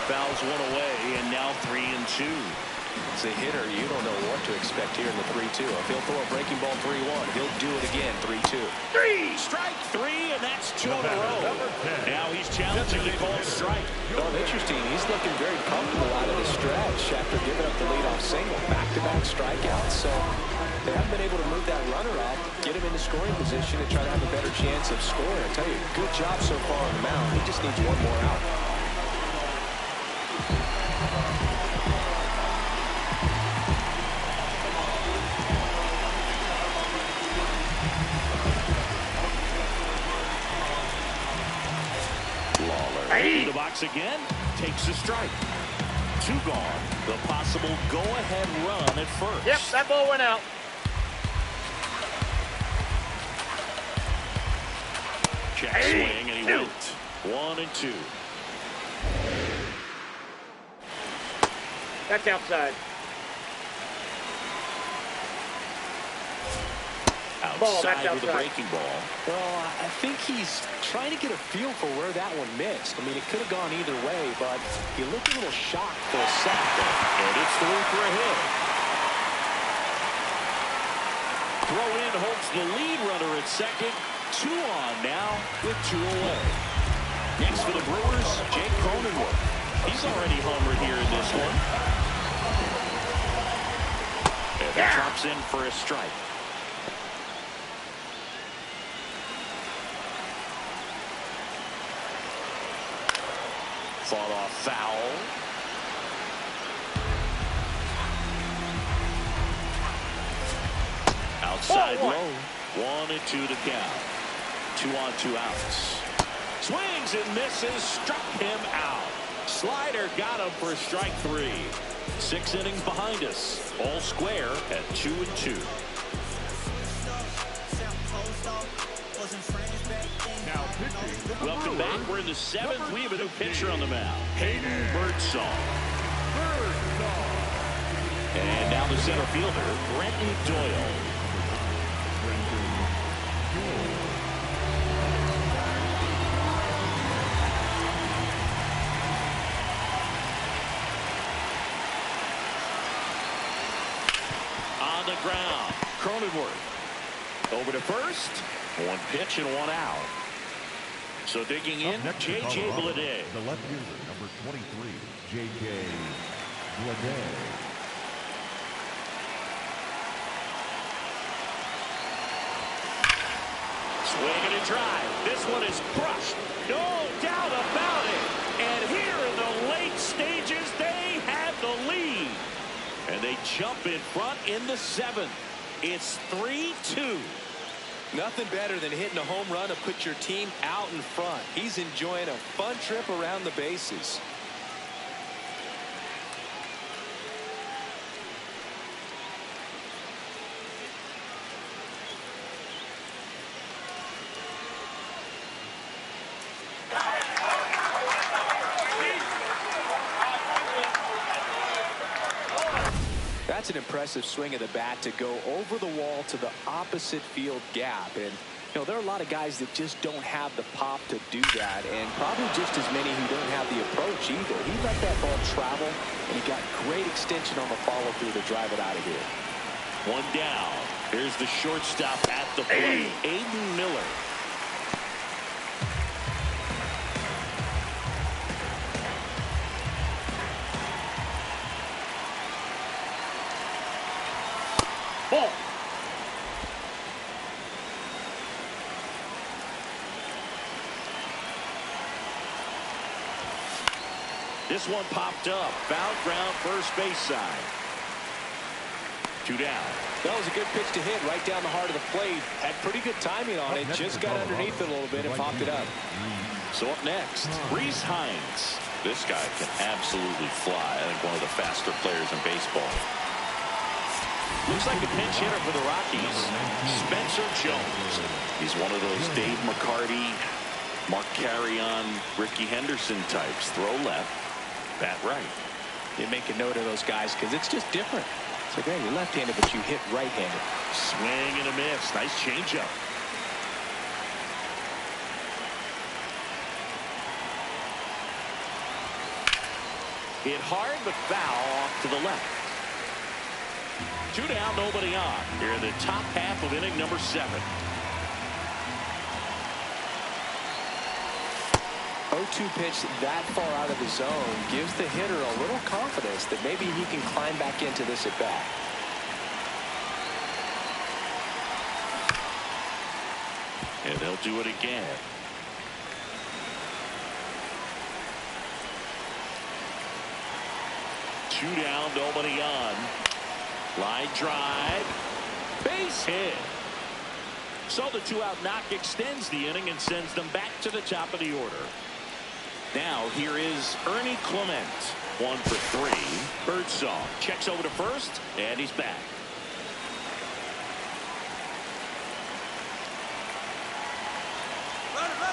Fouls 1 away, and now 3-2. As a hitter, you don't know what to expect here in the 3-2. If he'll throw a breaking ball 3-1, he'll do it again 3-2. Strike 3, and that's 2 in a row. Now he's challenging the call strike. Oh, interesting. He's looking very comfortable out of the stretch after giving up the leadoff single. Back-to-back strikeouts, so they haven't been able to move that runner up, get him into scoring position, and try to have a better chance of scoring. I tell you, good job so far on the mound. He just needs 1 more out. In the box again, takes a strike. 2 gone. The possible go-ahead run at first. Yep, that ball went out. Check swing, and he went 1-2. That's outside. Outside with a breaking ball. Well, I think he's trying to get a feel for where that one missed. I mean, it could have gone either way, but he looked a little shocked for a sack there. And it's through for a hit. Throw in holds the lead runner at second. 2 on now with 2 away. Next for the Brewers, Jake Cronenworth. He's already homered here in this one. And that drops in for a strike. Fought off foul. Outside low. 1-2 to count. 2 on, 2 outs. Swings and misses. Struck him out. Slider got him for strike 3. 6 innings behind us. All square at 2-2. Now pitching. Welcome back. We're in the 7th. We have a new pitcher on the mound. Hayden Birdsong. And now the center fielder, Brenton Doyle. On the ground, Cronenworth. Over to first. 1 pitch and 1 out. So digging in, J.J. Bleday. The left fielder, number 23, J.J. Bleday. Swing and a drive. This one is crushed. No doubt about it. And here in the late stages, they have the lead. And they jump in front in the 7th. It's 3-2. Nothing better than hitting a home run to put your team out in front. He's enjoying a fun trip around the bases. That's an impressive swing of the bat to go over the wall to the opposite field gap. And, you know, there are a lot of guys that just don't have the pop to do that, and probably just as many who don't have the approach either. He let that ball travel, and he got great extension on the follow-through to drive it out of here. 1 down. Here's the shortstop at the plate, Aiden Miller. Ball. This one popped up. Foul ground, first base side. 2 down. That was a good pitch to hit right down the heart of the plate. Had pretty good timing on it. Just got underneath it a little bit and popped it up. So up next, Reese Hines. This guy can absolutely fly. I think one of the faster players in baseball. Looks like a pinch hitter for the Rockies. Spencer Jones. He's one of those Dave McCarty, Mark Carrion, Ricky Henderson types. Throw left, bat right. You make a note of those guys because it's just different. It's like, hey, you're left-handed, but you hit right-handed. Swing and a miss. Nice changeup. Hit hard, but foul off to the left. 2 down, nobody on. Here in the top half of inning number 7. 0-2 pitch that far out of the zone gives the hitter a little confidence that maybe he can climb back into this at bat. And they'll do it again. Two down, nobody on. Line drive. Base hit. So the 2-out knock extends the inning and sends them back to the top of the order. Now here is Ernie Clement. 1 for 3. Birdsong checks over to first, and he's back.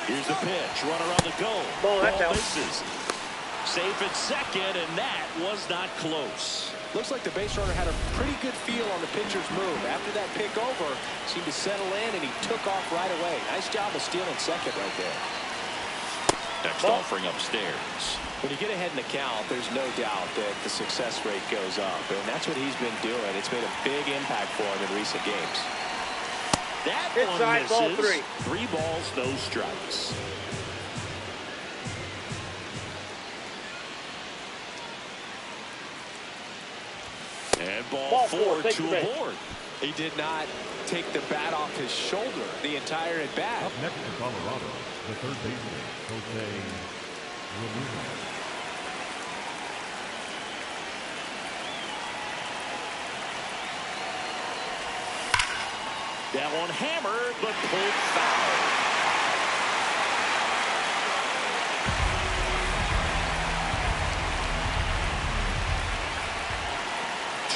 Here's the pitch. Runner on the go. Ball, that's out. Misses. Safe at second, and that was not close. Looks like the base runner had a pretty good feel on the pitcher's move. After that pick over, seemed to settle in, and he took off right away. Nice job of stealing second right there. Next offering upstairs. When you get ahead in the count, there's no doubt that the success rate goes up, and that's what he's been doing. It's made a big impact for him in recent games. That Inside, one misses. ball 3. 3 balls, no strikes. And ball 4 to aboard. He did not take the bat off his shoulder the entire at bat. Up next for Colorado, the third baseman, Jose Ramirez. That one hammered, but pulled foul.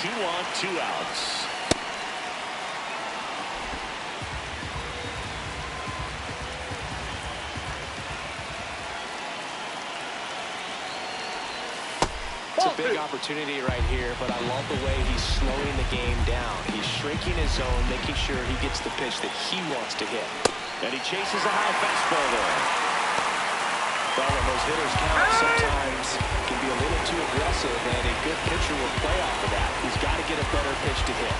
2 on, 2 outs. It's a big opportunity right here, but I love the way he's slowing the game down. He's shrinking his zone, making sure he gets the pitch that he wants to hit. And he chases a high fastball there. Well, when those hitters count, sometimes can be a little too aggressive, and a good pitcher will play off of that. He's got to get a better pitch to hit.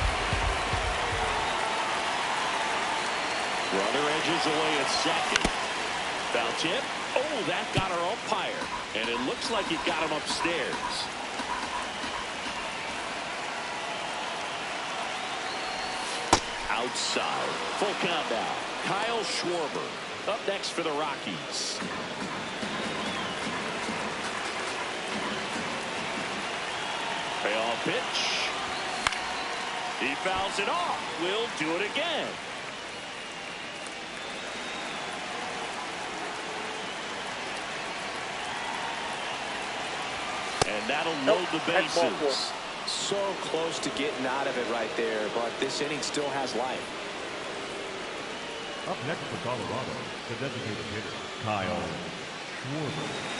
Runner edges away at second. Foul tip. Oh, that got our umpire. And it looks like it got him upstairs. Outside. Full count now. Kyle Schwarber up next for the Rockies. Payoff pitch. He fouls it off. We'll do it again. And that'll load the bases. So close to getting out of it right there, but this inning still has life. Up next for Colorado, the designated hitter, Kyle Schwarber.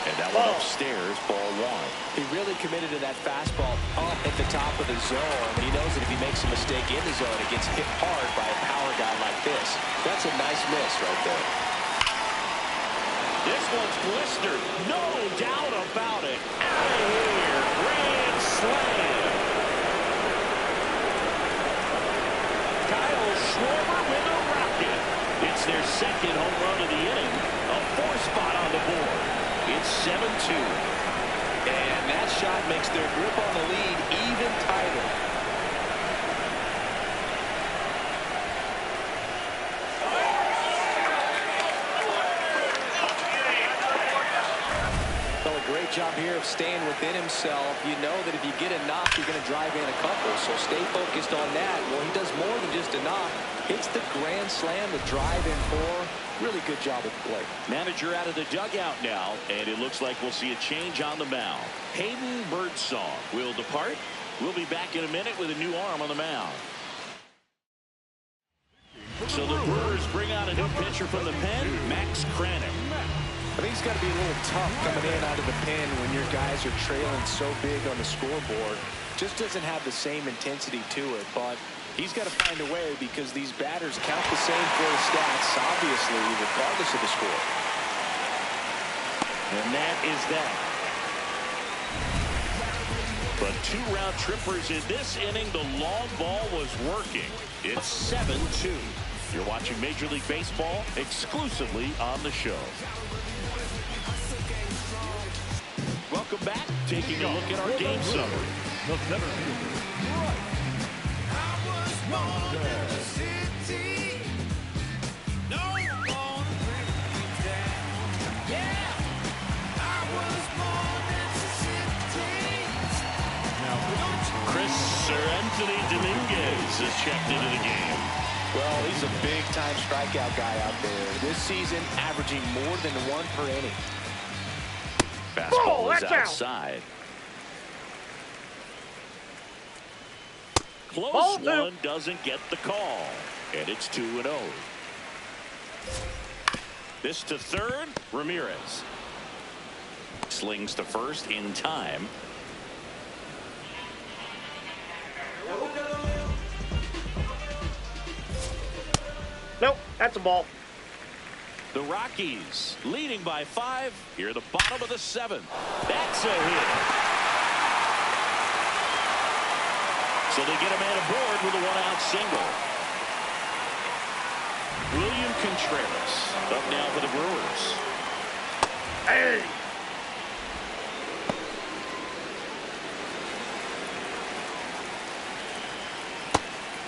And that one upstairs, ball 1. He really committed to that fastball up at the top of the zone. He knows that if he makes a mistake in the zone, it gets hit hard by a power guy like this. That's a nice miss right there. This one's blistered. No doubt about it. Out of here. Grand slam. Kyle Schwarber with a rocket. It's their second home run of the inning. A 4-spot on the board. It's 7-2. And that shot makes their grip on the lead even tighter. Well, a great job here of staying within himself. You know that if you get a knock, you're going to drive in a couple. So stay focused on that. Well, he does more than just a knock. Hits the grand slam, the drive in 4. Really good job at the plate. Manager out of the dugout now, and it looks like we'll see a change on the mound. Hayden Birdsong will depart. We'll be back in a minute with a new arm on the mound. So the Brewers bring out a new pitcher from the pen, Max Kranick. I think it's got to be a little tough coming in out of the pen when your guys are trailing so big on the scoreboard. Just doesn't have the same intensity to it, but he's got to find a way because these batters count the same for his stats, obviously, regardless of the score. And that is that. But 2 round trippers in this inning. The long ball was working. It's 7-2. You're watching Major League Baseball exclusively on the show. Welcome back. Taking a look at our game summary. The center fielder, right. Anthony Dominguez is checked into the game. Well, he's a big-time strikeout guy out there. This season, averaging more than 1 per inning. Fastball is outside. Close one, doesn't get the call. And it's 2-0. This to third. Ramirez slings to first in time. Nope, that's a ball. The Rockies leading by 5 here at the bottom of the 7th. That's a hit. So they get a man aboard with a 1-out single. William Contreras up now for the Brewers. Hey!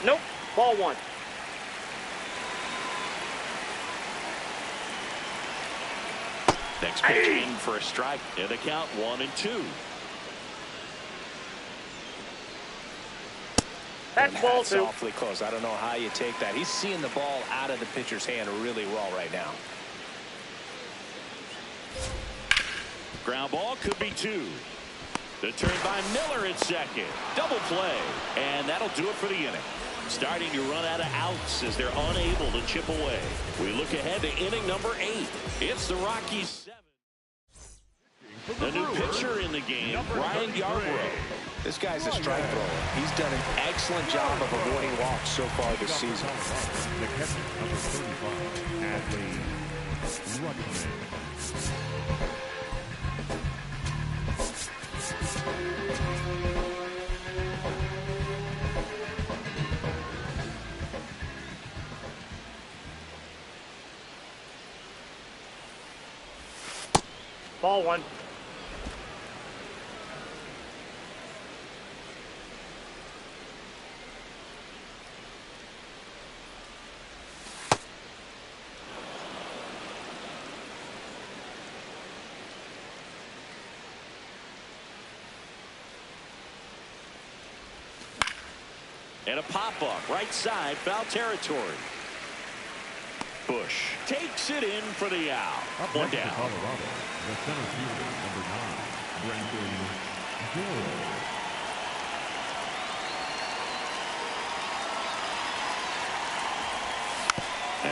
Nope, ball 1. Next pitch in for a strike. And the count 1-2. That's ball 2. Awfully close. I don't know how you take that. He's seeing the ball out of the pitcher's hand really well right now. Ground ball could be 2. The turn by Miller at second. Double play. And that'll do it for the inning. Starting to run out of outs as they're unable to chip away. We look ahead to inning number 8. It's the Rockies 7. The new pitcher in the game, Ryan Yarbrough. This guy's a strike thrower. He's done an excellent job of avoiding walks so far this season. The catcher, number 35, Adley Rutschman. Ball 1. And a pop-up, right side, foul territory. Bush takes it in for the out. One down. Colorado, the center fielder, number 9, Brandon Gore.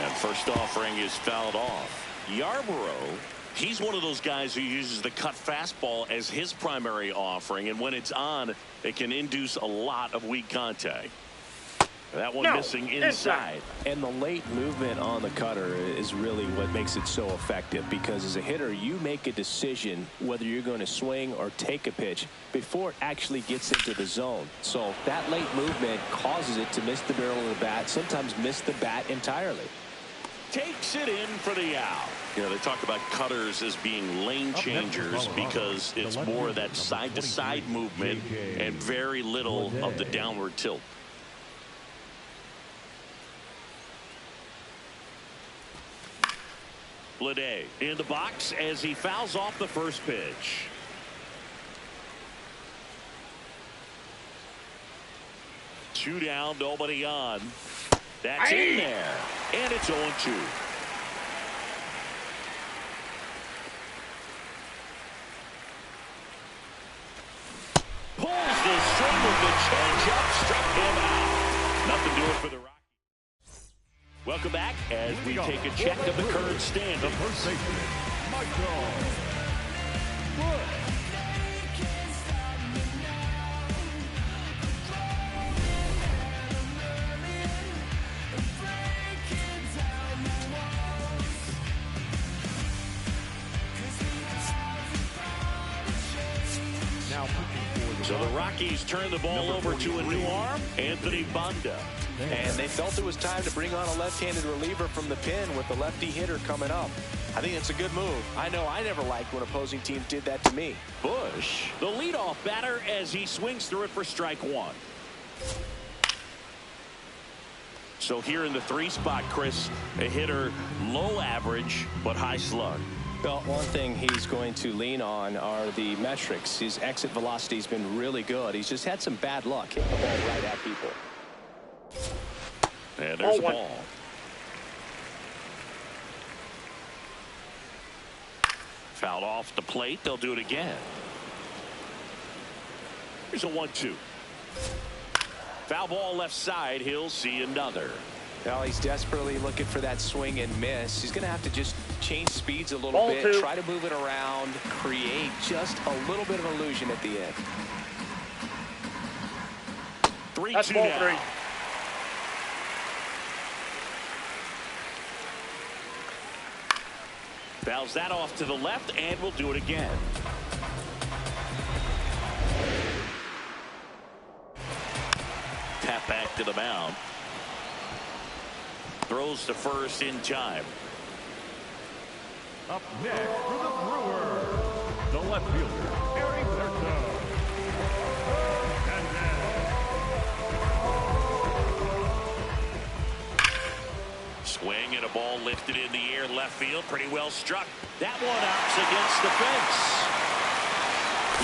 And first offering is fouled off. Yarbrough, he's one of those guys who uses the cut fastball as his primary offering, and when it's on, it can induce a lot of weak contact. That one missing inside. And the late movement on the cutter is really what makes it so effective, because as a hitter, you make a decision whether you're going to swing or take a pitch before it actually gets into the zone. So that late movement causes it to miss the barrel of the bat, sometimes miss the bat entirely. Takes it in for the out. You know, they talk about cutters as being lane changers because it's more of that side-to-side movement and very little of the downward tilt. Bleday in the box as he fouls off the first pitch. Two down, nobody on. That's in there. And it's 0-2. Pulls the string with the changeup, struck him out. Nothing doing for the Rockies. Welcome back as we take a check of the current standings. The first baseman, Michael Bush. So the Rockies turn the ball over to a new arm, Anthony Banda. And they felt it was time to bring on a left-handed reliever from the pen with the lefty hitter coming up. I think it's a good move. I know I never liked when opposing teams did that to me. Bush, the leadoff batter, as he swings through it for strike 1. So here in the 3 spot, Chris, a hitter low average but high slug. Well, one thing he's going to lean on are the metrics. His exit velocity has been really good. He's just had some bad luck hitting the ball right at people. And there's a ball. Fouled off the plate. They'll do it again. Here's a 1-2. Foul ball left side. He'll see another. Well, he's desperately looking for that swing and miss. He's going to have to just change speeds a little Ball bit, two. try to move it around, create just a little bit of illusion at the end. 3-2 That's ball now. three. Fouls that off to the left, and we'll do it again. Tap back to the mound. Throws to first in time. Up next for the Brewers, the left fielder, Eric Verso. Swing and a ball lifted in the air, left field, pretty well struck. That one out's against the fence.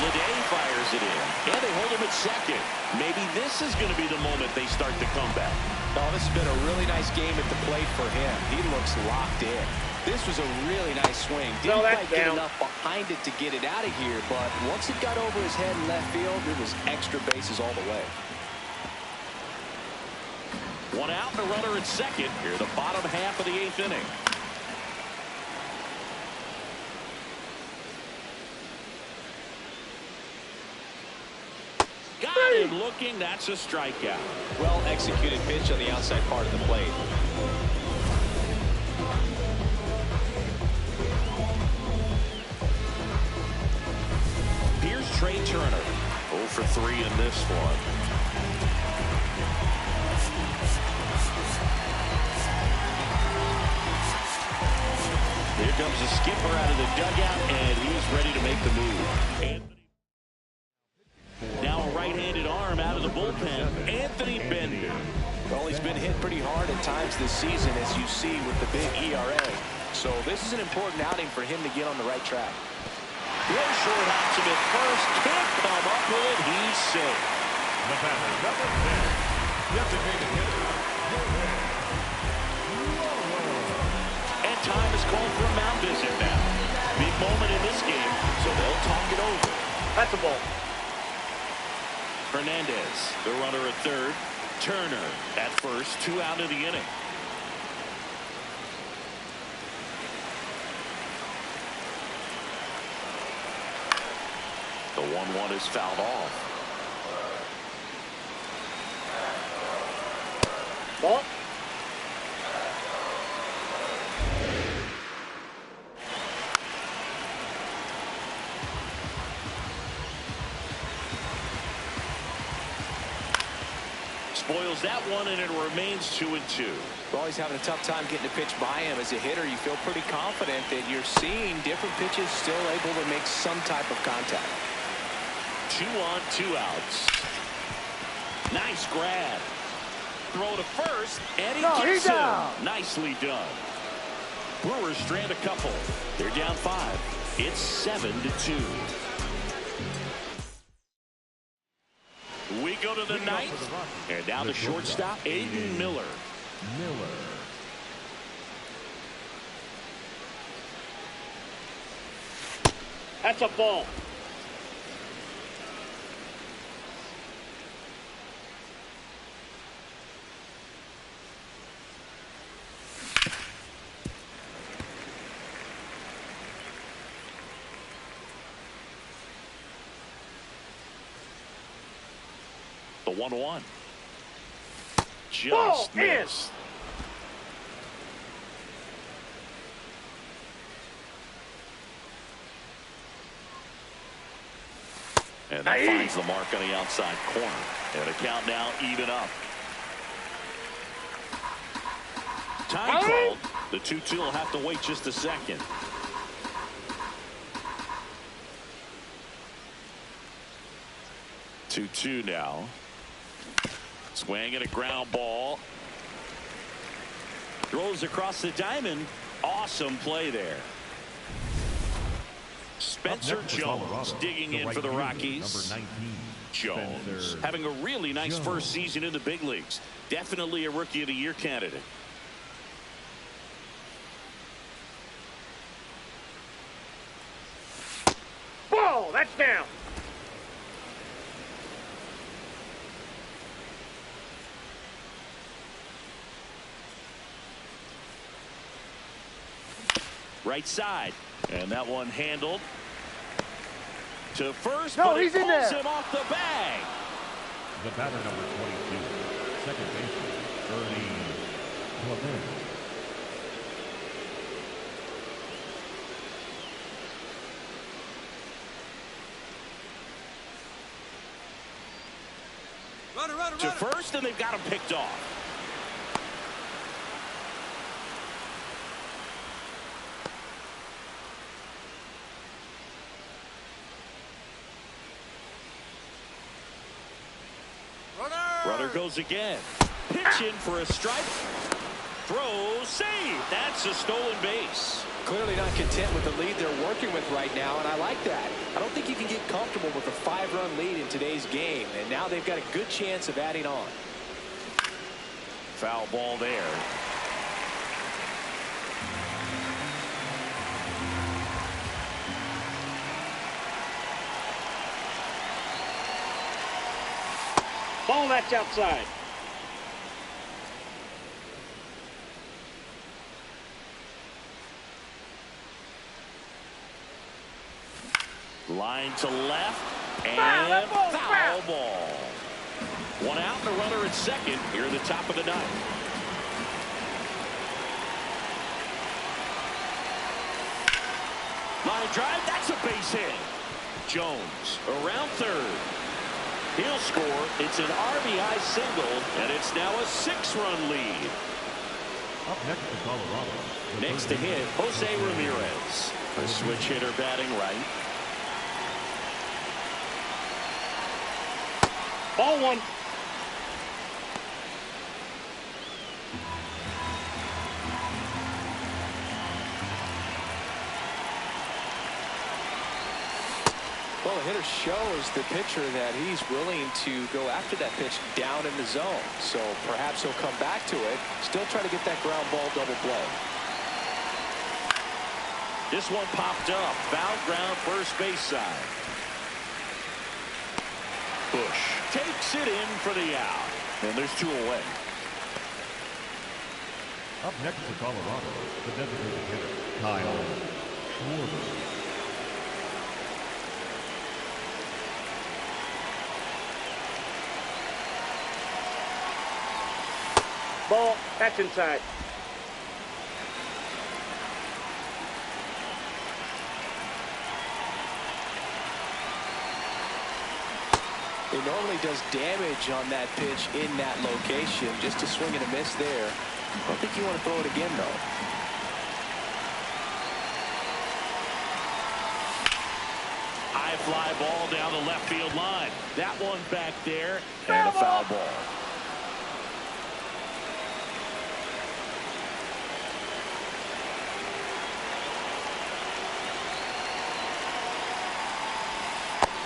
Leday fires it in, and they hold him at second. Maybe this is going to be the moment they start to come back. Oh, this has been a really nice game at the plate for him. He looks locked in. This was a really nice swing. Didn't quite get enough behind it to get it out of here, but once it got over his head in left field, it was extra bases all the way. One out and a runner at second. Here, the bottom half of the 8th inning. Got him looking. That's a strikeout. Well executed pitch on the outside part of the plate. Here's Trey Turner. 0 for 3 in this one. Here comes the skipper out of the dugout, and he's ready to make the move. Now a right-handed arm out of the bullpen, Anthony Bender. Well, he's been hit pretty hard at times this season, as you see with the big ERA. So this is an important outing for him to get on the right track. Throw short hops him at first. Can't come up with it. He's safe. The batter, number 10, designated hitter. And time is called for a mound visit now. Big moment in this game, so they'll talk it over. That's a ball. Hernandez, the runner at third. Turner at first. 2 out of the inning. The 1-1 is fouled off. Ball. Spoils that one, and it remains 2-2. Well, he's having a tough time getting a pitch by him. As a hitter, you feel pretty confident that you're seeing different pitches still able to make some type of contact. 2 on, 2 outs. Nice grab. Throw to first, and he gets him. Nicely done. Brewers strand a couple. They're down 5. It's 7-2. We go to the 9th, and now the shortstop, Aiden Miller. That's a ball. The 1-1. Just missed. And that finds the mark on the outside corner. And a count now even up. Time called. The 2-2 will have to wait just a second. Two now. Swing and a ground ball. Throws across the diamond. Awesome play there. Spencer Jones digging in for the Rockies. Jones having a really nice first season in the big leagues. Definitely a Rookie of the Year candidate. Ball. That's down. Right side. And that one handled to first, No, but he's it in pulls there. him off the bag. The batter number 22, second baseman, Ernie Clement. To first, and they've got him picked off. Runner goes again. Pitch in for a strike. Throw, save. That's a stolen base. Clearly not content with the lead they're working with right now, and I like that. I don't think you can get comfortable with a 5-run lead in today's game, and now they've got a good chance of adding on. Foul ball there. Ball, that's outside. Line to left, and foul ball. One out and a runner at second here in the top of the ninth. Line drive, that's a base hit. Jones around third. He'll score. It's an RBI single, and it's now a 6-run lead. Up next to Colorado. Next to hit, Jose Ramirez. A switch hitter batting right. Ball one. Well, the hitter shows the pitcher that he's willing to go after that pitch down in the zone. So perhaps he'll come back to it. Still try to get that ground ball double play. This one popped up. Foul ground first base side. Bush takes it in for the out. And there's 2 away. Up next to Colorado, the designated hitter, Kyle Schwarber. Ball, that's inside. He normally does damage on that pitch in that location. Just a swing and a miss there. I don't think you want to throw it again, though. High fly ball down the left field line. That one back there, and a foul ball.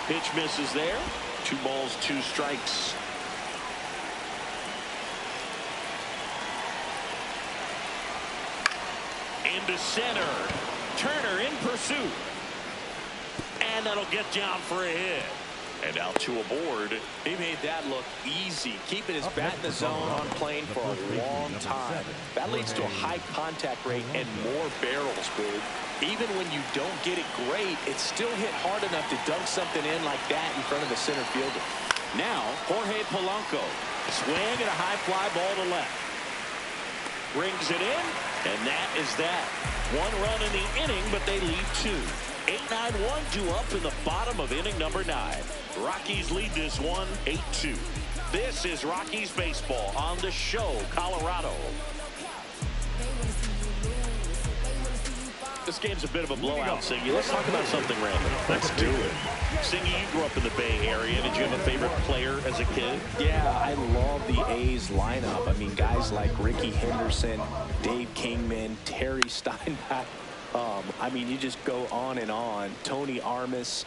Pitch misses there. 2 balls, 2 strikes. Into center. Turner in pursuit. And that'll get down for a hit. And now 2 aboard. He made that look easy, keeping his bat in the zone on plane for a long time. That leads to a high contact rate and more barrels, Boog. Even when you don't get it great, it's still hit hard enough to dunk something in like that in front of the center fielder. Now, Jorge Polanco. Swing and a high fly ball to left. Brings it in, and that is that. 1 run in the inning, but they lead 2. 8-9-1 due up in the bottom of inning number 9. Rockies lead this one 8-2. This is Rockies baseball on the show, Colorado. This game's a bit of a blowout, Singy. Let's talk about something random. Let's do it. Singy, you grew up in the Bay Area. Did you have a favorite player as a kid? Yeah, I love the A's lineup. I mean, guys like Ricky Henderson, Dave Kingman, Terry Steinbach. I mean, you just go on and on. Tony Armas.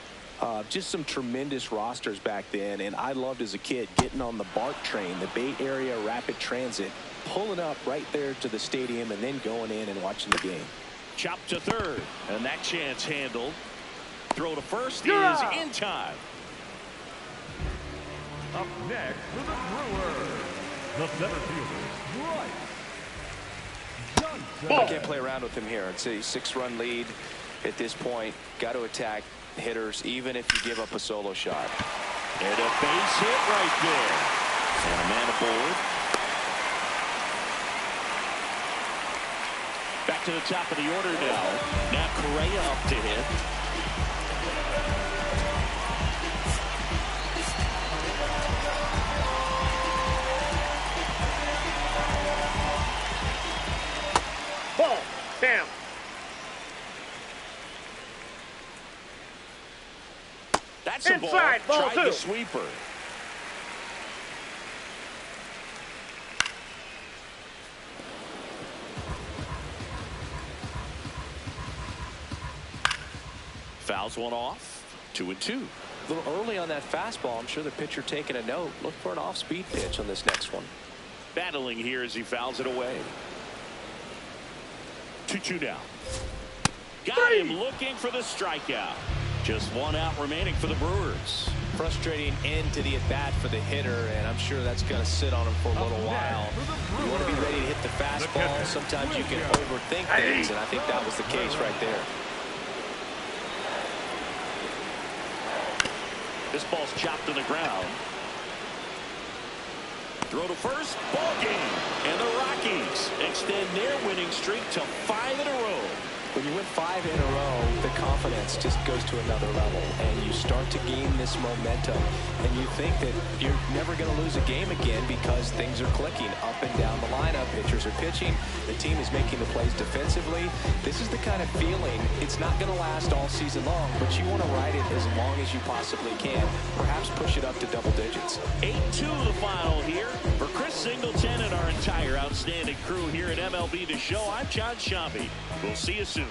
Just some tremendous rosters back then. And I loved as a kid getting on the BART train, the Bay Area Rapid Transit, pulling up right there to the stadium and then going in and watching the game. Chop to third, and that chance handled. Throw to first is in time. Up next for the Brewers, the center fielder, Bryce I can't play around with him here. It's a 6-run lead at this point. Got to attack hitters, even if you give up a solo shot. And a base hit right there. And a man aboard. Back to the top of the order now. Now Correa up to hit. Ball. Down. That's a Inside, ball. ball Tried two. the sweeper. Fouls one off. 2-2. A little early on that fastball. I'm sure the pitcher taking a note. Look for an off-speed pitch on this next one. Battling here as he fouls it away. 2-2 now. Got him looking for the strikeout. Just one out remaining for the Brewers. Frustrating end to the at-bat for the hitter, and I'm sure that's going to sit on him for a little while. You want to be ready to hit the fastball. Sometimes you can overthink things, and I think that was the case right there. This ball's chopped to the ground. Throw to first, ball game. And the Rockies extend their winning streak to 5 in a row. When you win 5 in a row, the confidence just goes to another level, and you start to gain this momentum, and you think that you're never going to lose a game again because things are clicking up and down the lineup. Pitchers are pitching. The team is making the plays defensively. This is the kind of feeling. It's not going to last all season long, but you want to ride it as long as you possibly can. Perhaps push it up to double digits. 8-2 the final here. For Chris Singleton and our entire outstanding crew here at MLB The Show, I'm John Shambi. We'll see you soon.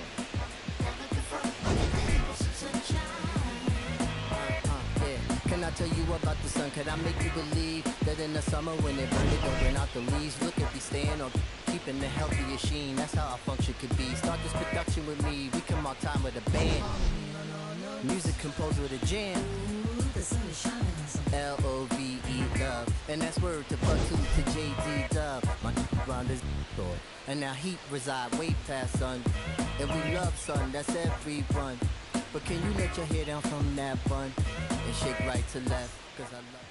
Can I tell you about the sun? Can I make you believe that in the summer when it burn, it don't burn out the leaves? Look at me staying on keeping the healthy sheen. That's how our function could be. Start this production with me. We come on time with a band. Music composed with a jam. L-O-V-E, love. And that's word to Buck 2 to J.D. Dub. My round is Lord. And now heat reside way past sun. And we love sun, that's everyone. But can you let your hair down from that bun and shake right to left? Cause I love